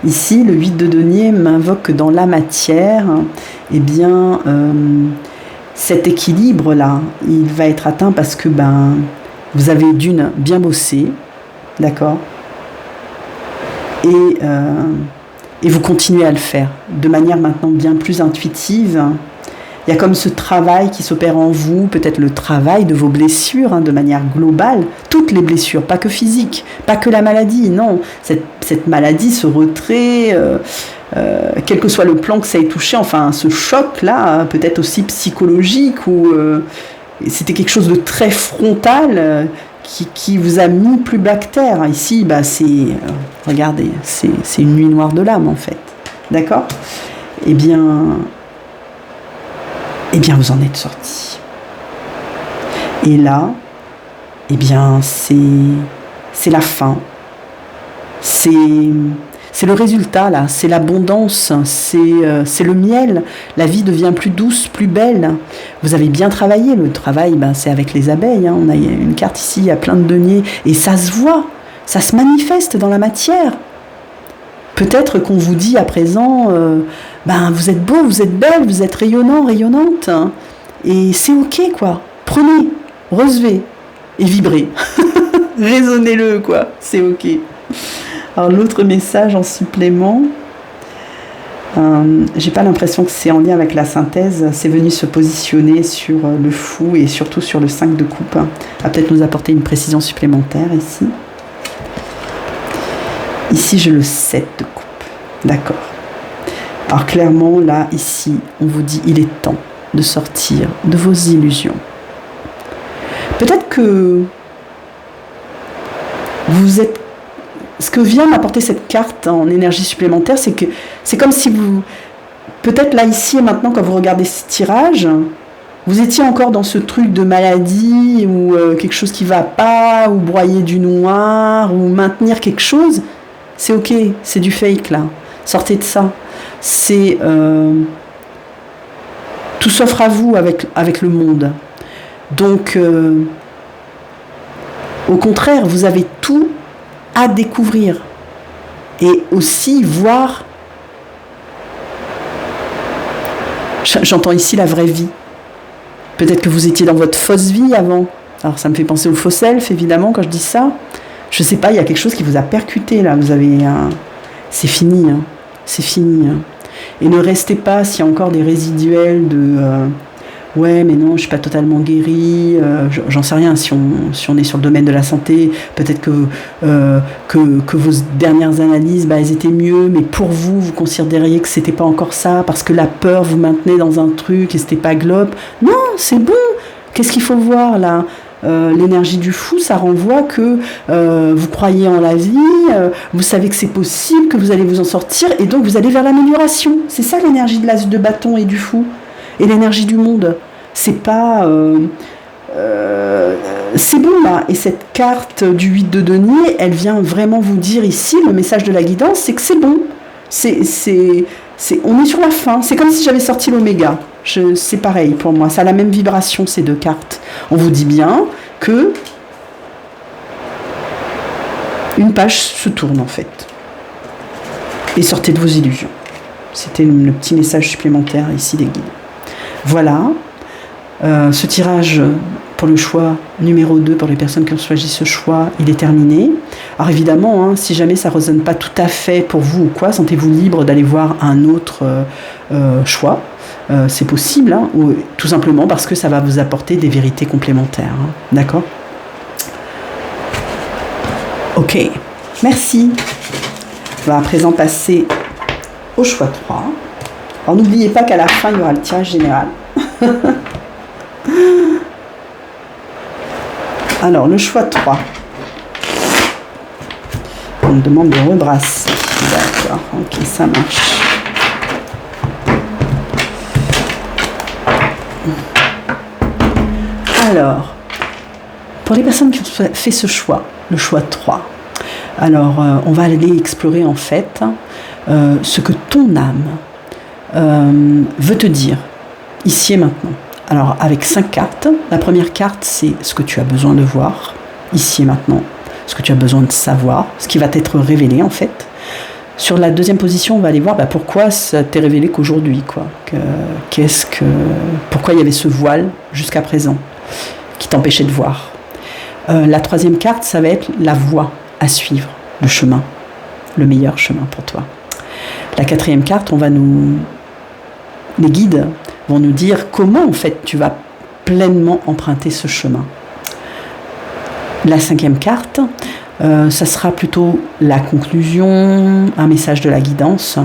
Ici, le 8 de denier m'invoque que dans la matière, eh bien, cet équilibre-là, il va être atteint parce que, vous avez d'une bien bossé, d'accord ? Et vous continuez à le faire de manière maintenant bien plus intuitive. Il y a comme ce travail qui s'opère en vous, peut-être le travail de vos blessures de manière globale, toutes les blessures, pas que physiques, pas que la maladie, non. Cette maladie, ce retrait, quel que soit le plan que ça ait touché, enfin ce choc-là, peut-être aussi psychologique, ou c'était quelque chose de très frontal, qui vous a mis plus bas que terre. Ici, regardez, c'est une nuit noire de l'âme, en fait. D'accord ? Eh bien, vous en êtes sorti. Et là, eh bien, c'est la fin. C'est le résultat, là. C'est l'abondance. C'est le miel. La vie devient plus douce, plus belle. Vous avez bien travaillé. Le travail, c'est avec les abeilles. On a une carte ici, il y a plein de deniers. Et ça se voit. Ça se manifeste dans la matière. Peut-être qu'on vous dit à présent, vous êtes beau, vous êtes belle, vous êtes rayonnant, rayonnante. Et c'est ok, quoi. Prenez, recevez et vibrez. Raisonnez-le, quoi. C'est ok. Alors l'autre message en supplément, j'ai pas l'impression que c'est en lien avec la synthèse, c'est venu se positionner sur le fou et surtout sur le 5 de coupe. Va peut-être nous apporter une précision supplémentaire ici. Ici j'ai le 7 de coupe. D'accord. Alors clairement là, ici, on vous dit il est temps de sortir de vos illusions. Peut-être que vous êtes... Ce que vient m'apporter cette carte en énergie supplémentaire, c'est que c'est comme si vous... Peut-être là, ici et maintenant, quand vous regardez ce tirage, vous étiez encore dans ce truc de maladie ou quelque chose qui ne va pas, ou broyer du noir, ou maintenir quelque chose. C'est ok, c'est du fake là. Sortez de ça. C'est... tout s'offre à vous avec le monde. Donc, au contraire, vous avez tout à découvrir et aussi voir. J'entends ici la vraie vie. Peut-être que vous étiez dans votre fausse vie avant. Alors ça me fait penser au faux self, évidemment, quand je dis ça. Je sais pas, il y a quelque chose qui vous a percuté là. Vous avez c'est fini, hein. C'est fini. Hein. Et ne restez pas s'il y a encore des résiduels de ouais, mais non, je suis pas totalement guérie. J'en sais rien. Si on est sur le domaine de la santé, peut-être que vos dernières analyses, elles étaient mieux, mais pour vous, vous considériez que c'était pas encore ça, parce que la peur vous maintenait dans un truc et c'était pas globe. Non, c'est bon. Qu'est-ce qu'il faut voir là? L'énergie du fou, ça renvoie que vous croyez en la vie, vous savez que c'est possible, que vous allez vous en sortir, et donc vous allez vers l'amélioration. C'est ça l'énergie de l'as de bâton et du fou. Et l'énergie du monde. C'est pas... c'est bon là. Et cette carte du 8 de denier, elle vient vraiment vous dire ici, le message de la guidance, c'est que c'est bon. On est sur la fin. C'est comme si j'avais sorti l'oméga. C'est pareil pour moi. Ça a la même vibration, ces deux cartes. On vous dit bien que une page se tourne en fait. Et sortez de vos illusions. C'était le petit message supplémentaire ici des guides. Voilà. Ce tirage pour le choix numéro 2, pour les personnes qui ont choisi ce choix, il est terminé. Alors évidemment, hein, si jamais ça ne résonne pas tout à fait pour vous ou quoi, sentez-vous libre d'aller voir un autre choix. C'est possible, hein, ou tout simplement parce que ça va vous apporter des vérités complémentaires. Hein, d'accord ? Ok, merci. On va à présent passer au choix 3. Alors n'oubliez pas qu'à la fin, il y aura le tirage général. Alors, le choix 3. On me demande de rebrasser. D'accord, ok, ça marche. Alors, pour les personnes qui ont fait ce choix, le choix 3, alors on va aller explorer en fait ce que ton âme veut te dire, ici et maintenant. Alors, avec 5 cartes, la première carte, c'est ce que tu as besoin de voir, ici et maintenant, ce que tu as besoin de savoir, ce qui va t'être révélé, en fait. Sur la deuxième position, on va aller voir pourquoi ça t'est révélé qu'aujourd'hui, quoi. Pourquoi il y avait ce voile jusqu'à présent qui t'empêchait de voir. La troisième carte, ça va être la voie à suivre, le chemin, le meilleur chemin pour toi. La quatrième carte, les guides vont nous dire comment en fait tu vas pleinement emprunter ce chemin. La cinquième carte, ça sera plutôt la conclusion, un message de la guidance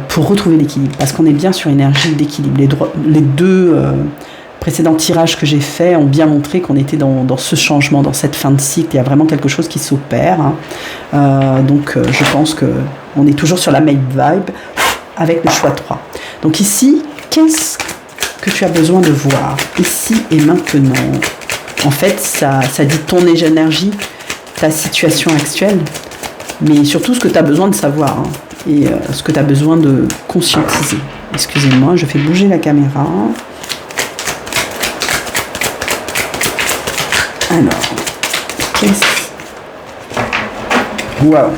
pour retrouver l'équilibre, parce qu'on est bien sur énergie d'équilibre. Les deux précédents tirages que j'ai faits ont bien montré qu'on était dans ce changement, dans cette fin de cycle. Il y a vraiment quelque chose qui s'opère. Donc je pense qu'on est toujours sur la même vibe avec le choix 3. Donc ici, qu'est-ce que tu as besoin de voir ici et maintenant? En fait, ça dit ton énergie, ta situation actuelle, mais surtout ce que tu as besoin de savoir et ce que tu as besoin de conscientiser. Excusez-moi, je fais bouger la caméra. Alors, waouh,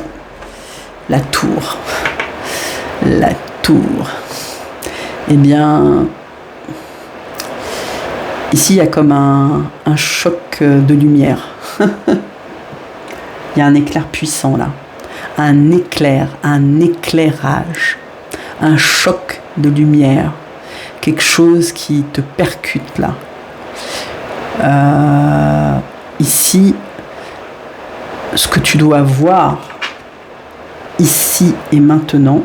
la tour. La tour. Eh bien, Ici, il y a comme un choc de lumière. Il y a un éclair puissant là. Un éclair, un éclairage. Un choc de lumière. Quelque chose qui te percute là. Ici, ce que tu dois voir, ici et maintenant.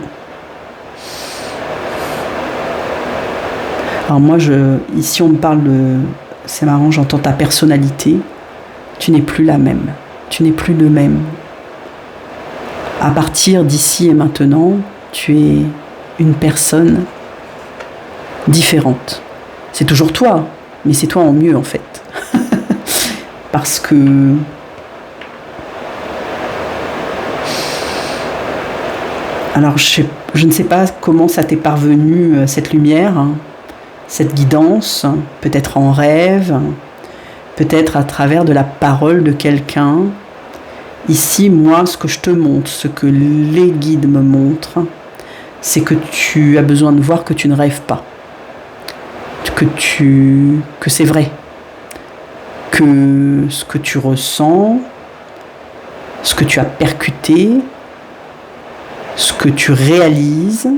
Alors moi, ici on me parle de... C'est marrant, j'entends ta personnalité. Tu n'es plus la même. Tu n'es plus le même. À partir d'ici et maintenant, tu es une personne différente. C'est toujours toi, mais c'est toi en mieux en fait. Parce que... Alors je ne sais pas comment ça t'est parvenu, cette lumière, hein, cette guidance, peut-être en rêve, peut-être à travers de la parole de quelqu'un. Ici, moi, ce que je te montre, ce que les guides me montrent, c'est que tu as besoin de voir que tu ne rêves pas, que c'est vrai, que ce que tu ressens, ce que tu as percuté, ce que tu réalises,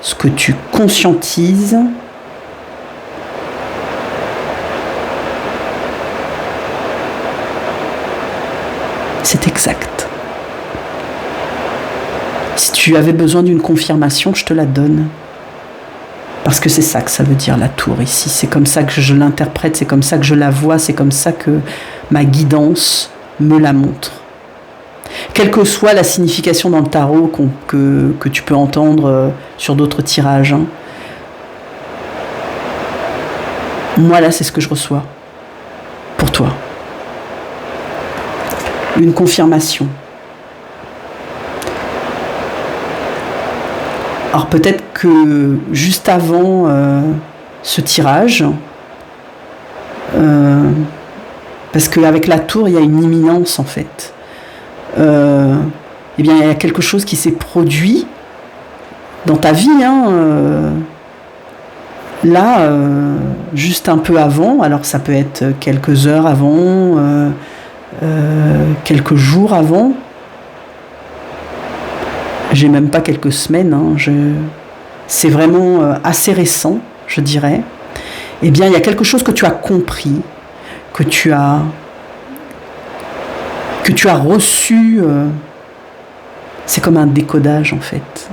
ce que tu conscientises, c'est exact. Si tu avais besoin d'une confirmation, je te la donne. Parce que c'est ça que ça veut dire la tour ici. C'est comme ça que je l'interprète, c'est comme ça que je la vois, c'est comme ça que ma guidance me la montre. Quelle que soit la signification dans le tarot que tu peux entendre sur d'autres tirages. Hein. Moi là, c'est ce que je reçois. Pour toi. Une confirmation. Alors peut-être que juste avant ce tirage, parce qu'avec la tour, il y a une imminence en fait. Eh bien, il y a quelque chose qui s'est produit dans ta vie, hein, là, juste un peu avant. Alors ça peut être quelques heures avant, quelques jours avant. J'ai même pas quelques semaines, hein, c'est vraiment assez récent, je dirais. Eh bien, il y a quelque chose que tu as compris, que tu as reçu. C'est comme un décodage, en fait.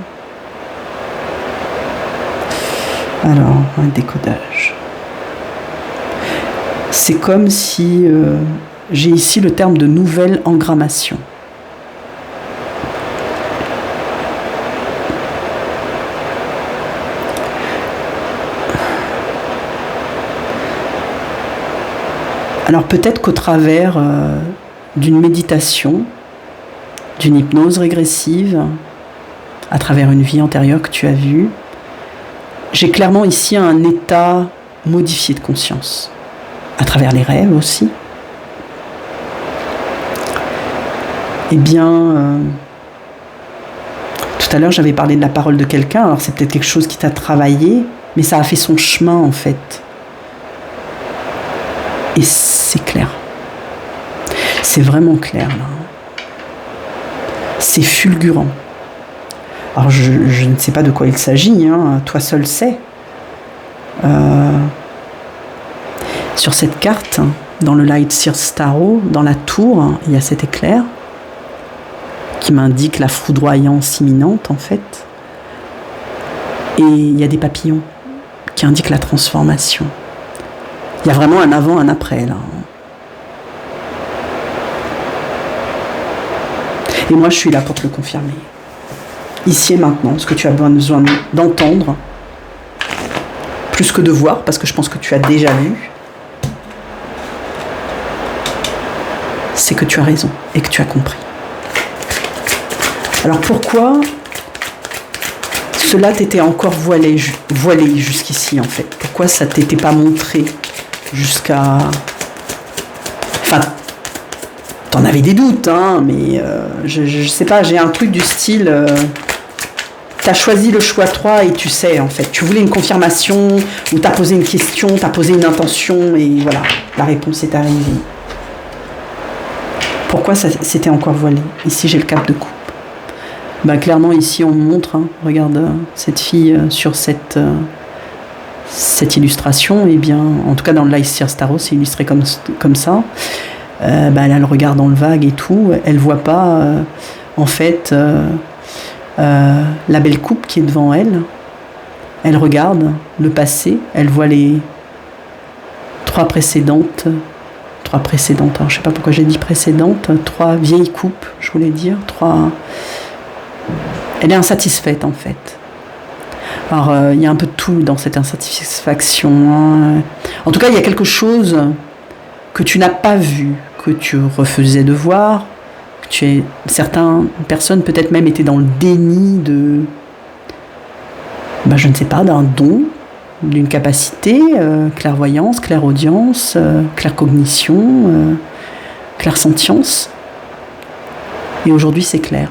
Alors, un décodage. C'est comme si... j'ai ici le terme de nouvelle engrammation. Alors peut-être qu'au travers d'une méditation, d'une hypnose régressive, à travers une vie antérieure que tu as vue, j'ai clairement ici un état modifié de conscience, à travers les rêves aussi. Eh bien, tout à l'heure j'avais parlé de la parole de quelqu'un, alors c'est peut-être quelque chose qui t'a travaillé, mais ça a fait son chemin en fait. Et c'est clair. C'est vraiment clair, là. C'est fulgurant. Alors, je ne sais pas de quoi il s'agit, hein, toi seul sais. Sur cette carte, dans le Light Seers Tarot, dans la tour, il y a cet éclair qui m'indique la foudroyance imminente, en fait. Et il y a des papillons qui indiquent la transformation. Il y a vraiment un avant, un après, là. Et moi, je suis là pour te le confirmer. Ici et maintenant, ce que tu as besoin d'entendre, plus que de voir, parce que je pense que tu as déjà vu, c'est que tu as raison et que tu as compris. Alors pourquoi cela t'était encore voilé jusqu'ici, en fait? Pourquoi ça t'était pas montré jusqu'à... Enfin, t'en avais des doutes, hein, mais je sais pas, j'ai un truc du style... as choisi le choix 3 et tu sais, en fait. Tu voulais une confirmation, ou tu as posé une question, tu as posé une intention, et voilà, la réponse est arrivée. Pourquoi ça s'était encore voilé? Ici, j'ai le cap de coupe. Bah, clairement, ici, on me montre, hein, regarde cette fille sur cette illustration, et bien, en tout cas dans le Leicester Tarot, c'est illustré comme ça. Bah, elle a le regard dans le vague et tout. Elle voit pas, en fait, la belle coupe qui est devant elle. Elle regarde le passé. Elle voit les trois précédentes. Alors, je sais pas pourquoi j'ai dit précédentes. 3 vieilles coupes, je voulais dire. 3. Elle est insatisfaite, en fait. Alors, il y a un peu de tout dans cette insatisfaction. Hein. En tout cas, il y a quelque chose que tu n'as pas vu, que tu refusais de voir, que certaines personnes peut-être même étaient dans le déni de, je ne sais pas, d'un don, d'une capacité, clairvoyance, clairaudience, claircognition, clairsentience. Et aujourd'hui, c'est clair.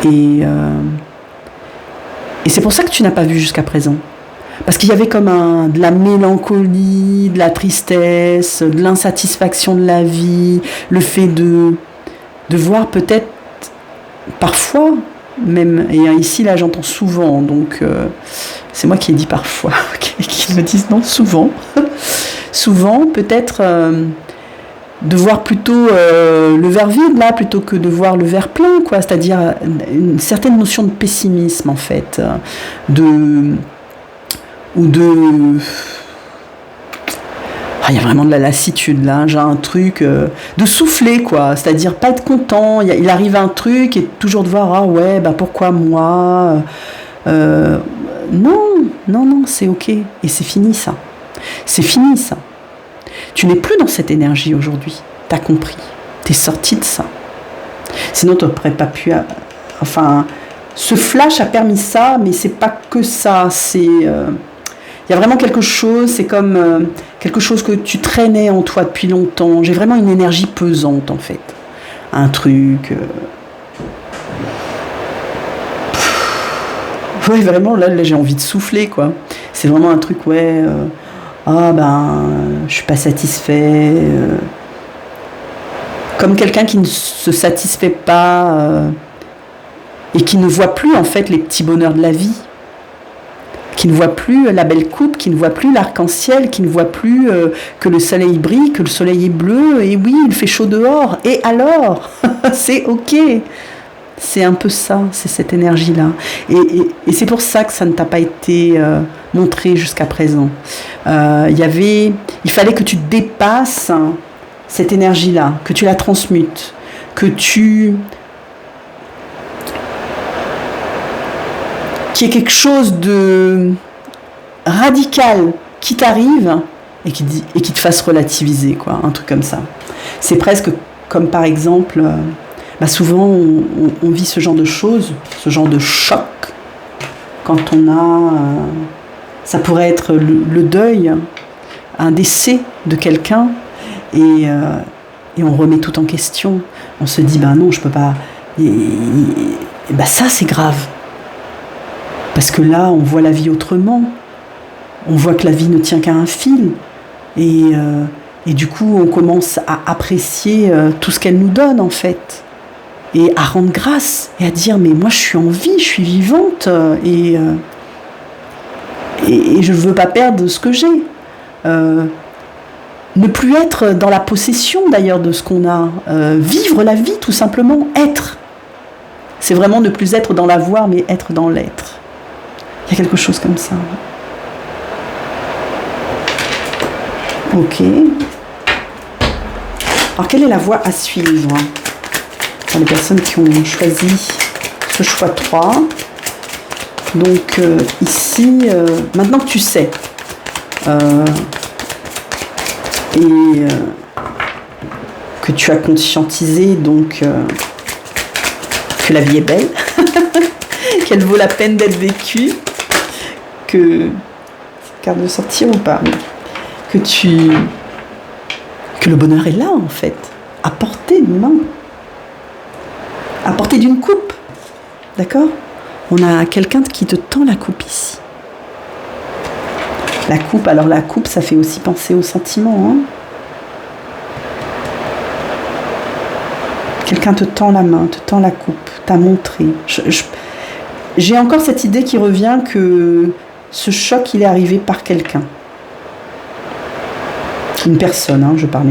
Et c'est pour ça que tu n'as pas vu jusqu'à présent. Parce qu'il y avait comme de la mélancolie, de la tristesse, de l'insatisfaction de la vie, le fait de voir peut-être, parfois, même, et ici là j'entends souvent, donc c'est moi qui ai dit parfois, qui me disent non, souvent, souvent peut-être de voir plutôt le verre vide là, plutôt que de voir le verre plein, quoi, c'est-à-dire une certaine notion de pessimisme en fait, il y a vraiment de la lassitude là, j'ai un truc de souffler quoi, c'est-à-dire pas être content, il arrive un truc et toujours de voir pourquoi moi, non, c'est ok, et c'est fini ça, tu n'es plus dans cette énergie aujourd'hui, t'as compris, t'es sorti de ça, sinon t'aurais pas pu, ce flash a permis ça, mais c'est pas que ça, c'est il y a vraiment quelque chose, c'est comme quelque chose que tu traînais en toi depuis longtemps. J'ai vraiment une énergie pesante, en fait. Un truc... Ouais, vraiment, là, j'ai envie de souffler, quoi. C'est vraiment un truc, je suis pas satisfait. Comme quelqu'un qui ne se satisfait pas et qui ne voit plus, en fait, les petits bonheurs de la vie. Qui ne voit plus la belle coupe, qui ne voit plus l'arc-en-ciel, qui ne voit plus que le soleil brille, que le soleil est bleu, et oui, il fait chaud dehors, et alors c'est ok. C'est un peu ça, c'est cette énergie-là. Et c'est pour ça que ça ne t'a pas été montré jusqu'à présent. Il fallait que tu dépasses cette énergie-là, que tu la transmutes, qu'il y ait quelque chose de radical qui t'arrive et qui te fasse relativiser, quoi, un truc comme ça. C'est presque comme par exemple, souvent on vit ce genre de choses, ce genre de choc, quand on a, ça pourrait être le deuil, un décès de quelqu'un, et on remet tout en question. On se dit, non, je peux pas, ça c'est grave. Parce que là, on voit la vie autrement. On voit que la vie ne tient qu'à un fil. Et du coup, on commence à apprécier tout ce qu'elle nous donne, en fait. Et à rendre grâce. Et à dire, mais moi, je suis en vie, je suis vivante. Et je ne veux pas perdre ce que j'ai. Ne plus être dans la possession, d'ailleurs, de ce qu'on a. Vivre la vie, tout simplement. Être. C'est vraiment ne plus être dans l'avoir, mais être dans l'être. Il y a quelque chose comme ça. Ok. Alors, quelle est la voie à suivre pour les personnes qui ont choisi ce choix 3? Donc, ici, maintenant que tu sais, que tu as conscientisé donc que la vie est belle, qu'elle vaut la peine d'être vécue, que carte de sortir ou pas, que le bonheur est là en fait, à portée de main, à portée d'une coupe. d'accord? On a quelqu'un qui te tend la coupe ici. La coupe, alors la coupe, ça fait aussi penser aux sentiments. Hein. Quelqu'un te tend la main, te tend la coupe, t'a montré. J'ai encore cette idée qui revient que ce choc, il est arrivé par quelqu'un. Une personne, hein, je parle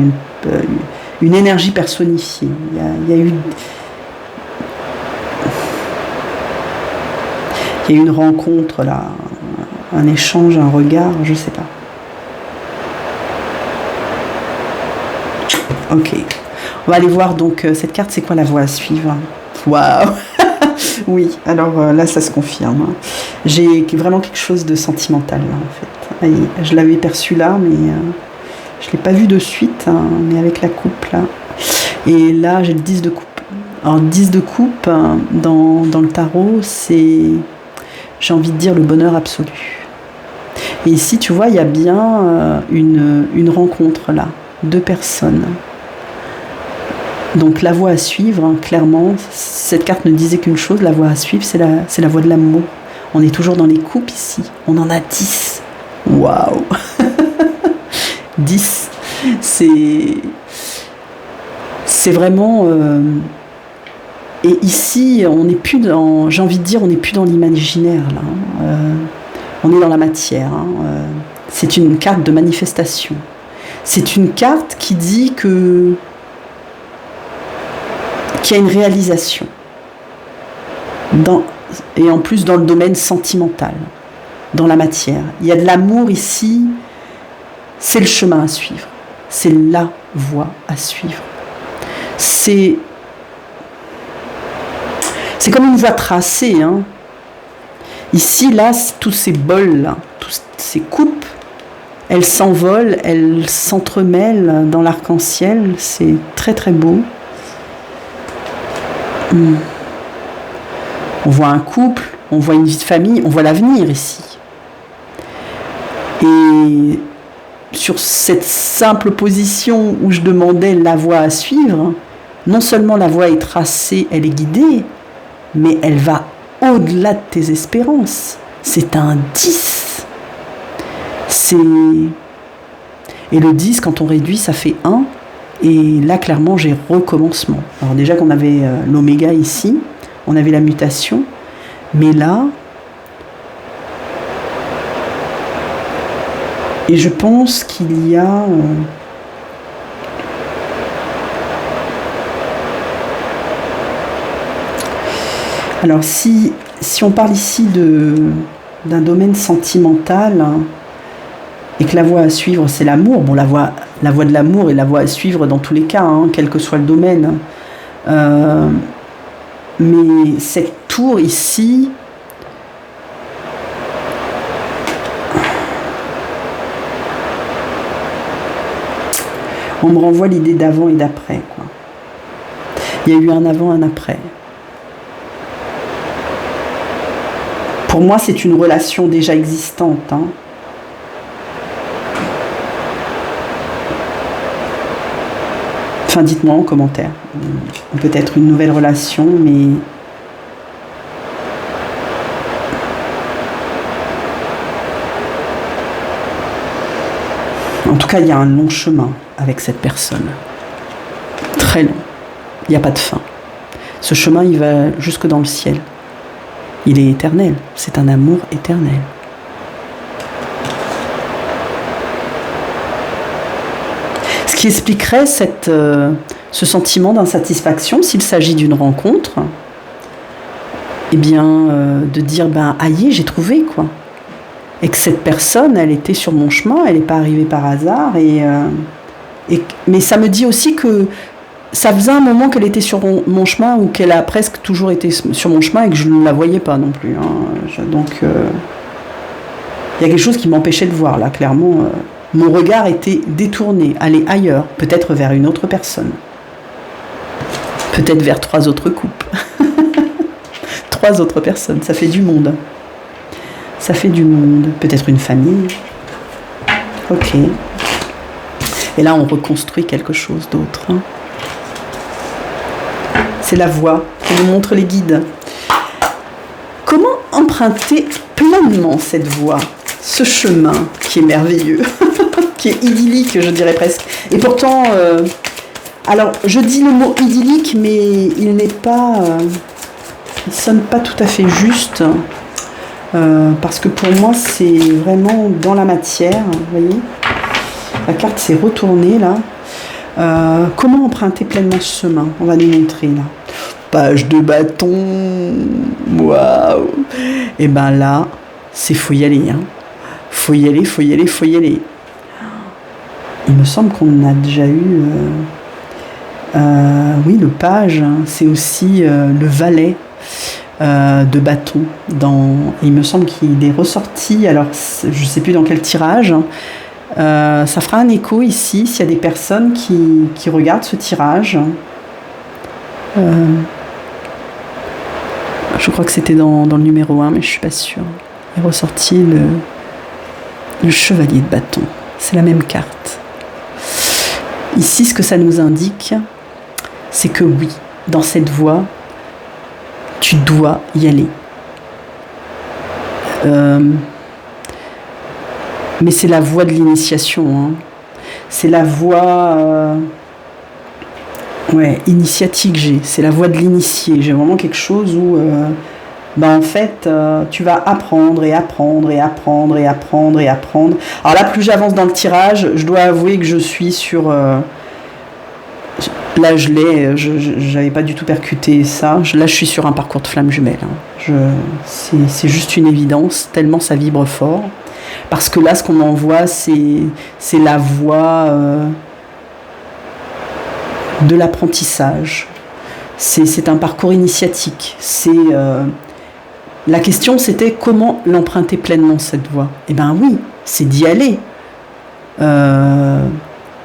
une énergie personnifiée. Il y a eu une rencontre là, un échange, un regard, je sais pas. Ok. On va aller voir donc cette carte, c'est quoi la voie à suivre? Waouh. Oui, alors là ça se confirme. J'ai vraiment quelque chose de sentimental là en fait. Je l'avais perçu là, mais je ne l'ai pas vu de suite, hein, mais avec la coupe là. Et là j'ai le 10 de coupe. Alors 10 de coupe dans le tarot, c'est, j'ai envie de dire, le bonheur absolu. Et ici tu vois, il y a bien une rencontre là, deux personnes. Donc la voie à suivre, hein, clairement, cette carte ne disait qu'une chose, la voie à suivre, c'est la voie de l'amour. On est toujours dans les coupes ici, on en a 10. Waouh. 10. C'est vraiment... Et ici, on n'est plus dans... J'ai envie de dire, on n'est plus dans l'imaginaire, là. On est dans la matière. Hein. C'est une carte de manifestation. C'est une carte qui dit qu'il y a une réalisation. Et en plus dans le domaine sentimental, dans la matière. Il y a de l'amour ici, c'est le chemin à suivre. C'est la voie à suivre. C'est comme une voie tracée. Hein. Ici, là, tous ces bols-là, toutes ces coupes, elles s'envolent, elles s'entremêlent dans l'arc-en-ciel. C'est très très beau. On voit un couple, on voit une vie de famille, on voit l'avenir ici. Et sur cette simple position où je demandais la voie à suivre, non seulement la voie est tracée, elle est guidée, mais elle va au-delà de tes espérances. C'est un 10. Et le 10, quand on réduit, ça fait 1. Et là, clairement, j'ai recommencement. Alors déjà qu'on avait l'oméga ici, on avait la mutation, mais là, et je pense qu'il y a... Alors si on parle ici d'un domaine sentimental, hein, et que la voie à suivre c'est l'amour, bon la voie de l'amour est la voie à suivre dans tous les cas, hein, quel que soit le domaine, mais cette tour ici, on me renvoie l'idée d'avant et d'après, quoi. Il y a eu un avant, un après. Pour moi, c'est une relation déjà existante. Hein. Enfin, dites-moi en commentaire. Peut-être une nouvelle relation, mais... En tout cas, il y a un long chemin avec cette personne. Très long. Il n'y a pas de fin. Ce chemin, il va jusque dans le ciel. Il est éternel. C'est un amour éternel. Ce qui expliquerait ce sentiment d'insatisfaction, s'il s'agit d'une rencontre, eh bien, de dire, aïe, j'ai trouvé, quoi. Et que cette personne, elle était sur mon chemin, elle n'est pas arrivée par hasard. Mais ça me dit aussi que ça faisait un moment qu'elle était sur mon chemin, ou qu'elle a presque toujours été sur mon chemin et que je ne la voyais pas non plus. Hein. Donc, il y a quelque chose qui m'empêchait de voir, là, clairement. Mon regard était détourné, allé ailleurs, peut-être vers une autre personne. Peut-être vers 3 autres couples. 3 autres personnes, ça fait du monde. Ça fait du monde. Peut-être une famille. Ok. Et là, on reconstruit quelque chose d'autre. Hein. C'est la voie qui nous montre les guides. Comment emprunter pleinement cette voie, ce chemin qui est merveilleux, qui est idyllique, je dirais presque. Et pourtant, alors je dis le mot idyllique, mais il n'est pas, il sonne pas tout à fait juste, parce que pour moi c'est vraiment dans la matière. Vous voyez, la carte s'est retournée là. Comment emprunter pleinement ce chemin? On va nous montrer là. Page de bâton, waouh! Et ben là, c'est faut y aller, hein. Faut y aller, faut y aller, faut y aller. Il me semble qu'on a déjà eu, oui, le page. Hein, c'est aussi le valet de bâton. Il me semble qu'il est ressorti. Alors, je sais plus dans quel tirage. Ça fera un écho ici s'il y a des personnes qui regardent ce tirage. Je crois que c'était dans le numéro 1, mais je suis pas sûre. Il est ressorti le chevalier de bâton. C'est la même carte. Ici, ce que ça nous indique, c'est que oui, dans cette voie, tu dois y aller. Mais c'est la voie de l'initiation. Hein. C'est la voie... initiatique j'ai. C'est la voie de l'initié. J'ai vraiment quelque chose où... en fait, tu vas apprendre et apprendre et apprendre et apprendre et apprendre. Alors là, plus j'avance dans le tirage, je dois avouer que je suis sur... là, j'avais pas du tout percuté ça. Là, je suis sur un parcours de flamme jumelle. Hein. C'est juste une évidence, tellement ça vibre fort. Parce que là, ce qu'on m'envoie, c'est la voie de l'apprentissage. C'est un parcours initiatique. La question, c'était comment l'emprunter pleinement, cette voie. Eh bien oui, c'est d'y aller.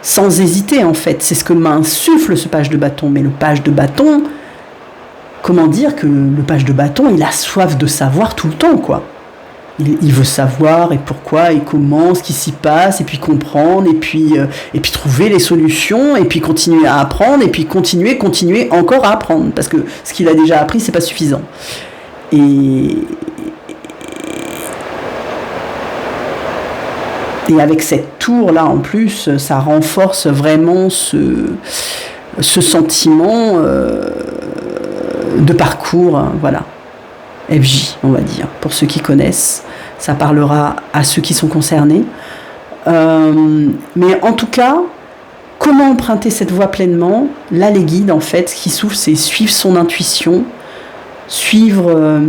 Sans hésiter, en fait. C'est ce que m'insuffle ce page de bâton. Mais le page de bâton, comment dire que le page de bâton, il a soif de savoir tout le temps, quoi. Il veut savoir et pourquoi et comment, ce qui s'y passe, et puis comprendre, et puis trouver les solutions, et puis continuer à apprendre, et puis continuer encore à apprendre. Parce que ce qu'il a déjà appris, c'est pas suffisant. Et avec cette tour-là, en plus, ça renforce vraiment ce sentiment de parcours, hein, voilà. FJ, on va dire, pour ceux qui connaissent. Ça parlera à ceux qui sont concernés. Mais en tout cas, comment emprunter cette voie pleinement? Là, les guides, en fait, ce qui souffrent, c'est suivre son intuition, suivre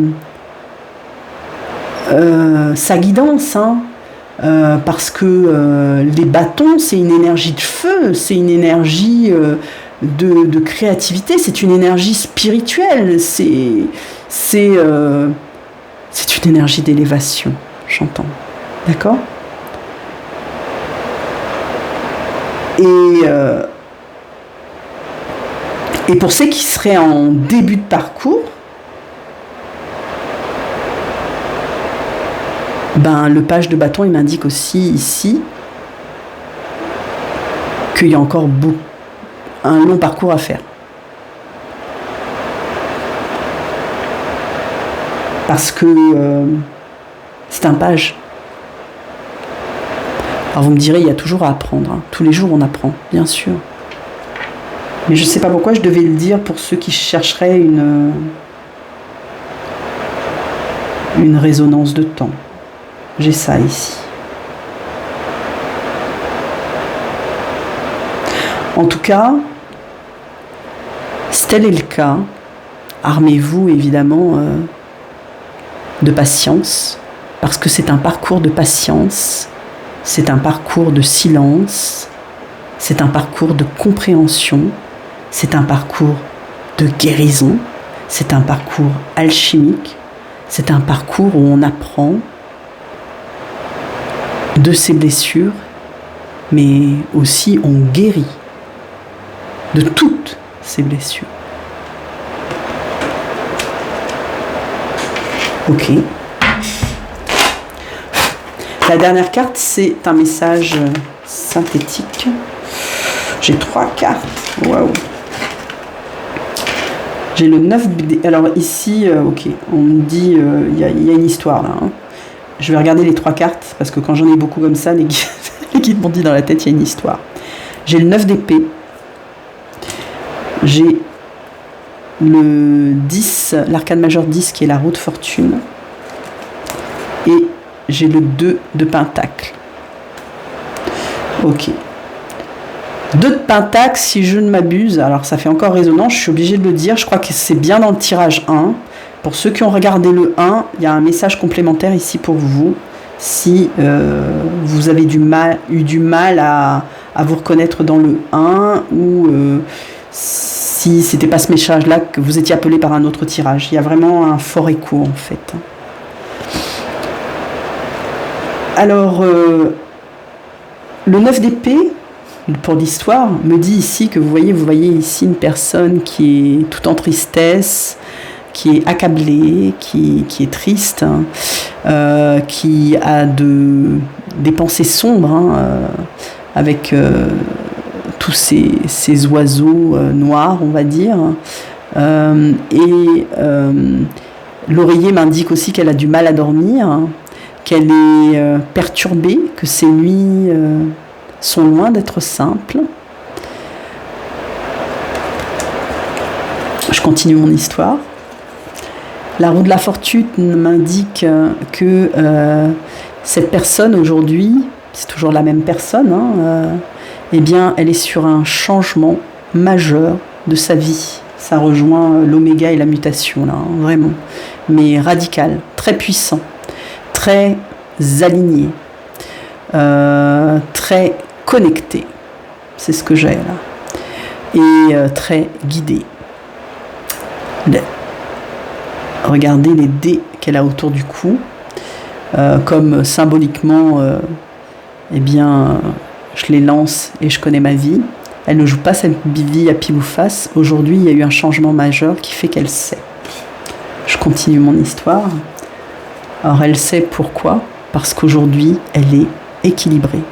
sa guidance, hein, parce que les bâtons, c'est une énergie de feu, c'est une énergie de créativité, c'est une énergie spirituelle, c'est une énergie d'élévation, j'entends. D'accord? Et pour ceux qui seraient en début de parcours, le page de bâton, il m'indique aussi ici qu'il y a encore un long parcours à faire. Parce que c'est un page. Alors vous me direz, il y a toujours à apprendre. Hein. Tous les jours, on apprend, bien sûr. Mais je ne sais pas pourquoi je devais le dire pour ceux qui chercheraient une résonance de temps. J'ai ça ici. En tout cas, si tel est le cas, armez-vous évidemment de patience, parce que c'est un parcours de patience, c'est un parcours de silence, c'est un parcours de compréhension, c'est un parcours de guérison, c'est un parcours alchimique, c'est un parcours où on apprend de ses blessures, mais aussi on guérit de toutes ses blessures. Ok. La dernière carte, c'est un message synthétique. J'ai 3 cartes. Waouh. J'ai le 9D. Alors ici, ok, on me dit, il y a une histoire là. Hein. Je vais regarder les 3 cartes, parce que quand j'en ai beaucoup comme ça, les guides m'ont dit dans la tête, il y a une histoire. J'ai le 9 d'épée. J'ai le 10, l'arcane majeur 10 qui est la roue de fortune. Et j'ai le 2 de pentacle. Ok. 2 de pentacle, si je ne m'abuse, alors ça fait encore résonance, je suis obligée de le dire, je crois que c'est bien dans le tirage 1. Pour ceux qui ont regardé le 1, il y a un message complémentaire ici pour vous. Si vous avez eu du mal à vous reconnaître dans le 1 ou si c'était pas ce message-là que vous étiez appelé par un autre tirage. Il y a vraiment un fort écho en fait. Alors, le 9 d'épée, pour l'histoire, me dit ici que vous voyez ici une personne qui est tout en tristesse, qui est accablée, qui est triste, qui a des pensées sombres, hein, avec tous ces oiseaux noirs, on va dire. L'oreiller m'indique aussi qu'elle a du mal à dormir, qu'elle est perturbée, que ses nuits sont loin d'être simples. Je continue mon histoire. La roue de la fortune m'indique que cette personne aujourd'hui, c'est toujours la même personne, hein, eh bien, elle est sur un changement majeur de sa vie. Ça rejoint l'oméga et la mutation, là, hein, vraiment. Mais radical, très puissant, très aligné, très connecté. C'est ce que j'ai là. Et très guidé. Regardez les dés qu'elle a autour du cou, comme symboliquement, eh bien, je les lance et je connais ma vie. Elle ne joue pas cette vie à pile ou face. Aujourd'hui, il y a eu un changement majeur qui fait qu'elle sait. Je continue mon histoire. Alors, elle sait pourquoi. Parce qu'aujourd'hui, elle est équilibrée.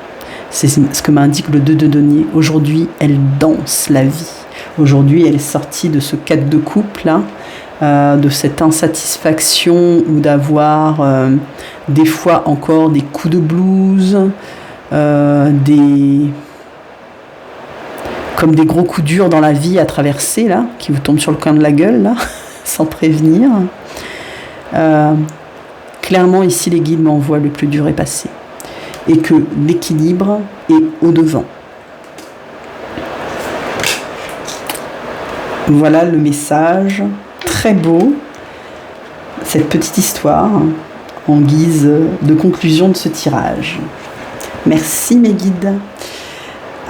C'est ce que m'indique le 2 de denier. Aujourd'hui, elle danse la vie. Aujourd'hui, elle est sortie de ce 4 de coupe là, de cette insatisfaction ou d'avoir des fois encore des coups de blues, comme des gros coups durs dans la vie à traverser là, qui vous tombent sur le coin de la gueule là, sans prévenir. Clairement ici les guides m'envoient le plus dur est passé et que l'équilibre est au devant. Voilà le message, très beau, cette petite histoire en guise de conclusion de ce tirage. Merci mes guides.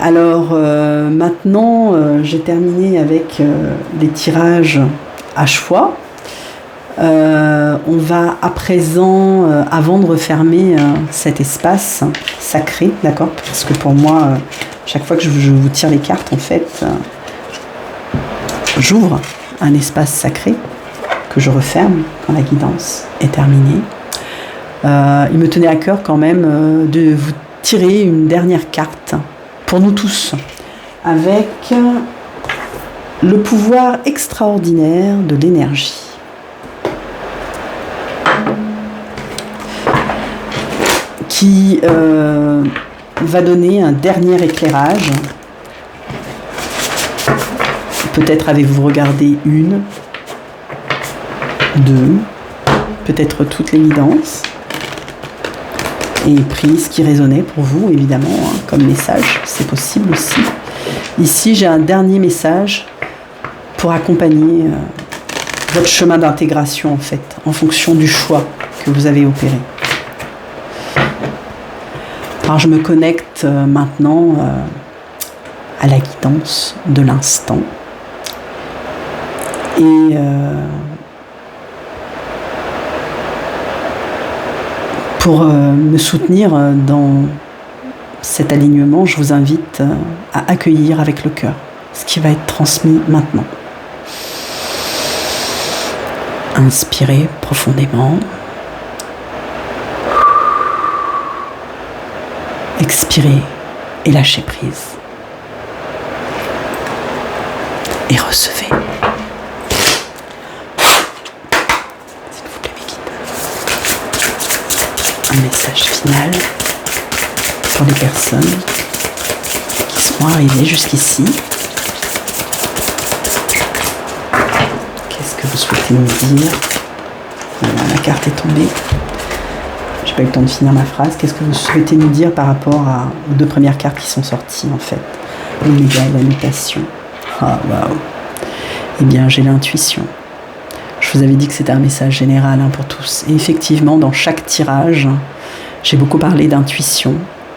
Alors maintenant j'ai terminé avec les tirages à choix. On va à présent, avant de refermer cet espace sacré, d'accord, parce que pour moi, chaque fois que je vous tire les cartes, en fait, j'ouvre un espace sacré que je referme quand la guidance est terminée. Il me tenait à cœur quand même de vous tirer une dernière carte pour nous tous, avec le pouvoir extraordinaire de l'énergie. Qui va donner un dernier éclairage. Peut-être avez-vous regardé 1, 2, peut-être toutes les guidances, et pris ce qui résonnait pour vous, évidemment, hein, comme message, c'est possible aussi. Ici, j'ai un dernier message pour accompagner votre chemin d'intégration, en fait, en fonction du choix que vous avez opéré. Alors je me connecte maintenant à la guidance de l'instant et pour me soutenir dans cet alignement, je vous invite à accueillir avec le cœur ce qui va être transmis maintenant. Inspirez profondément. Expirez et lâchez prise. Et recevez. un message final pour les personnes qui sont arrivées jusqu'ici. Qu'est-ce que vous souhaitez me dire? Voilà, la carte est tombée. J'ai pas eu le temps de finir ma phrase. Qu'est-ce que vous souhaitez nous dire par rapport aux deux premières cartes qui sont sorties en fait? L'oméga et la mutation. Ah waouh. Eh bien, j'ai l'intuition. Je vous avais dit que c'était un message général pour tous. Et effectivement, dans chaque tirage, j'ai beaucoup parlé d'intuition,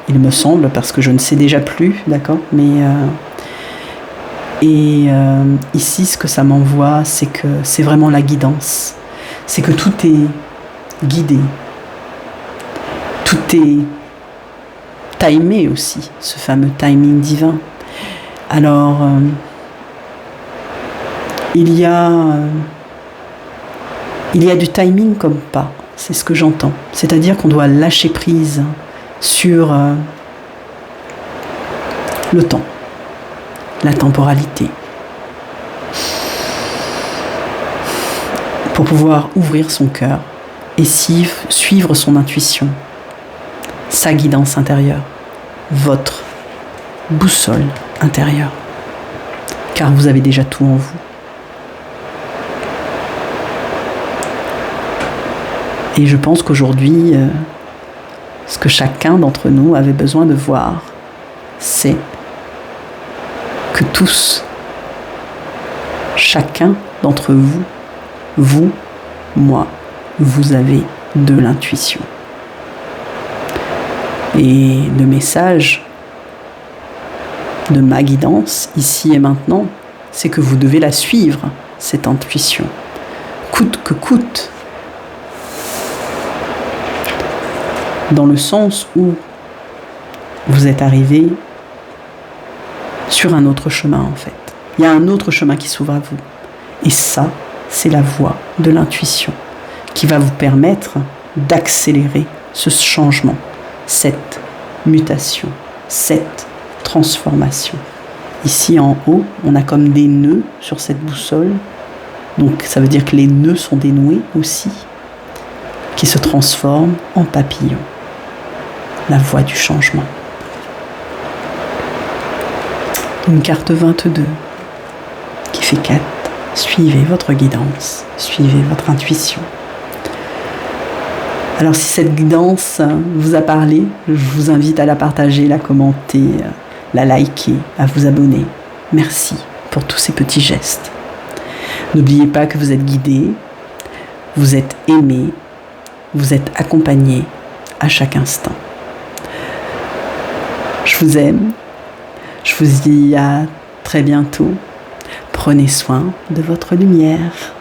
il me semble, parce que je ne sais déjà plus, d'accord? Mais ici, ce que ça m'envoie, c'est que c'est vraiment la guidance. C'est que tout est guidé. Tout est timé aussi, ce fameux timing divin. Alors, il y a du timing comme pas, c'est ce que j'entends. C'est-à-dire qu'on doit lâcher prise sur le temps, la temporalité, pour pouvoir ouvrir son cœur et suivre son intuition, sa guidance intérieure, votre boussole intérieure, car vous avez déjà tout en vous. Et je pense qu'aujourd'hui, ce que chacun d'entre nous avait besoin de voir, c'est que tous, chacun d'entre vous, moi, vous avez de l'intuition. Et le message de ma guidance, ici et maintenant, c'est que vous devez la suivre, cette intuition, coûte que coûte. Dans le sens où vous êtes arrivé sur un autre chemin en fait. Il y a un autre chemin qui s'ouvre à vous. Et ça, c'est la voie de l'intuition qui va vous permettre d'accélérer ce changement, cette mutation, cette transformation. Ici en haut, on a comme des nœuds sur cette boussole. Donc ça veut dire que les nœuds sont dénoués aussi, qui se transforment en papillons. La voie du changement. Une carte 22 qui fait 4. Suivez votre guidance, suivez votre intuition. Alors si cette guidance vous a parlé, je vous invite à la partager, la commenter, la liker, à vous abonner. Merci pour tous ces petits gestes. N'oubliez pas que vous êtes guidé, vous êtes aimé, vous êtes accompagné à chaque instant. Je vous aime, je vous dis à très bientôt. Prenez soin de votre lumière.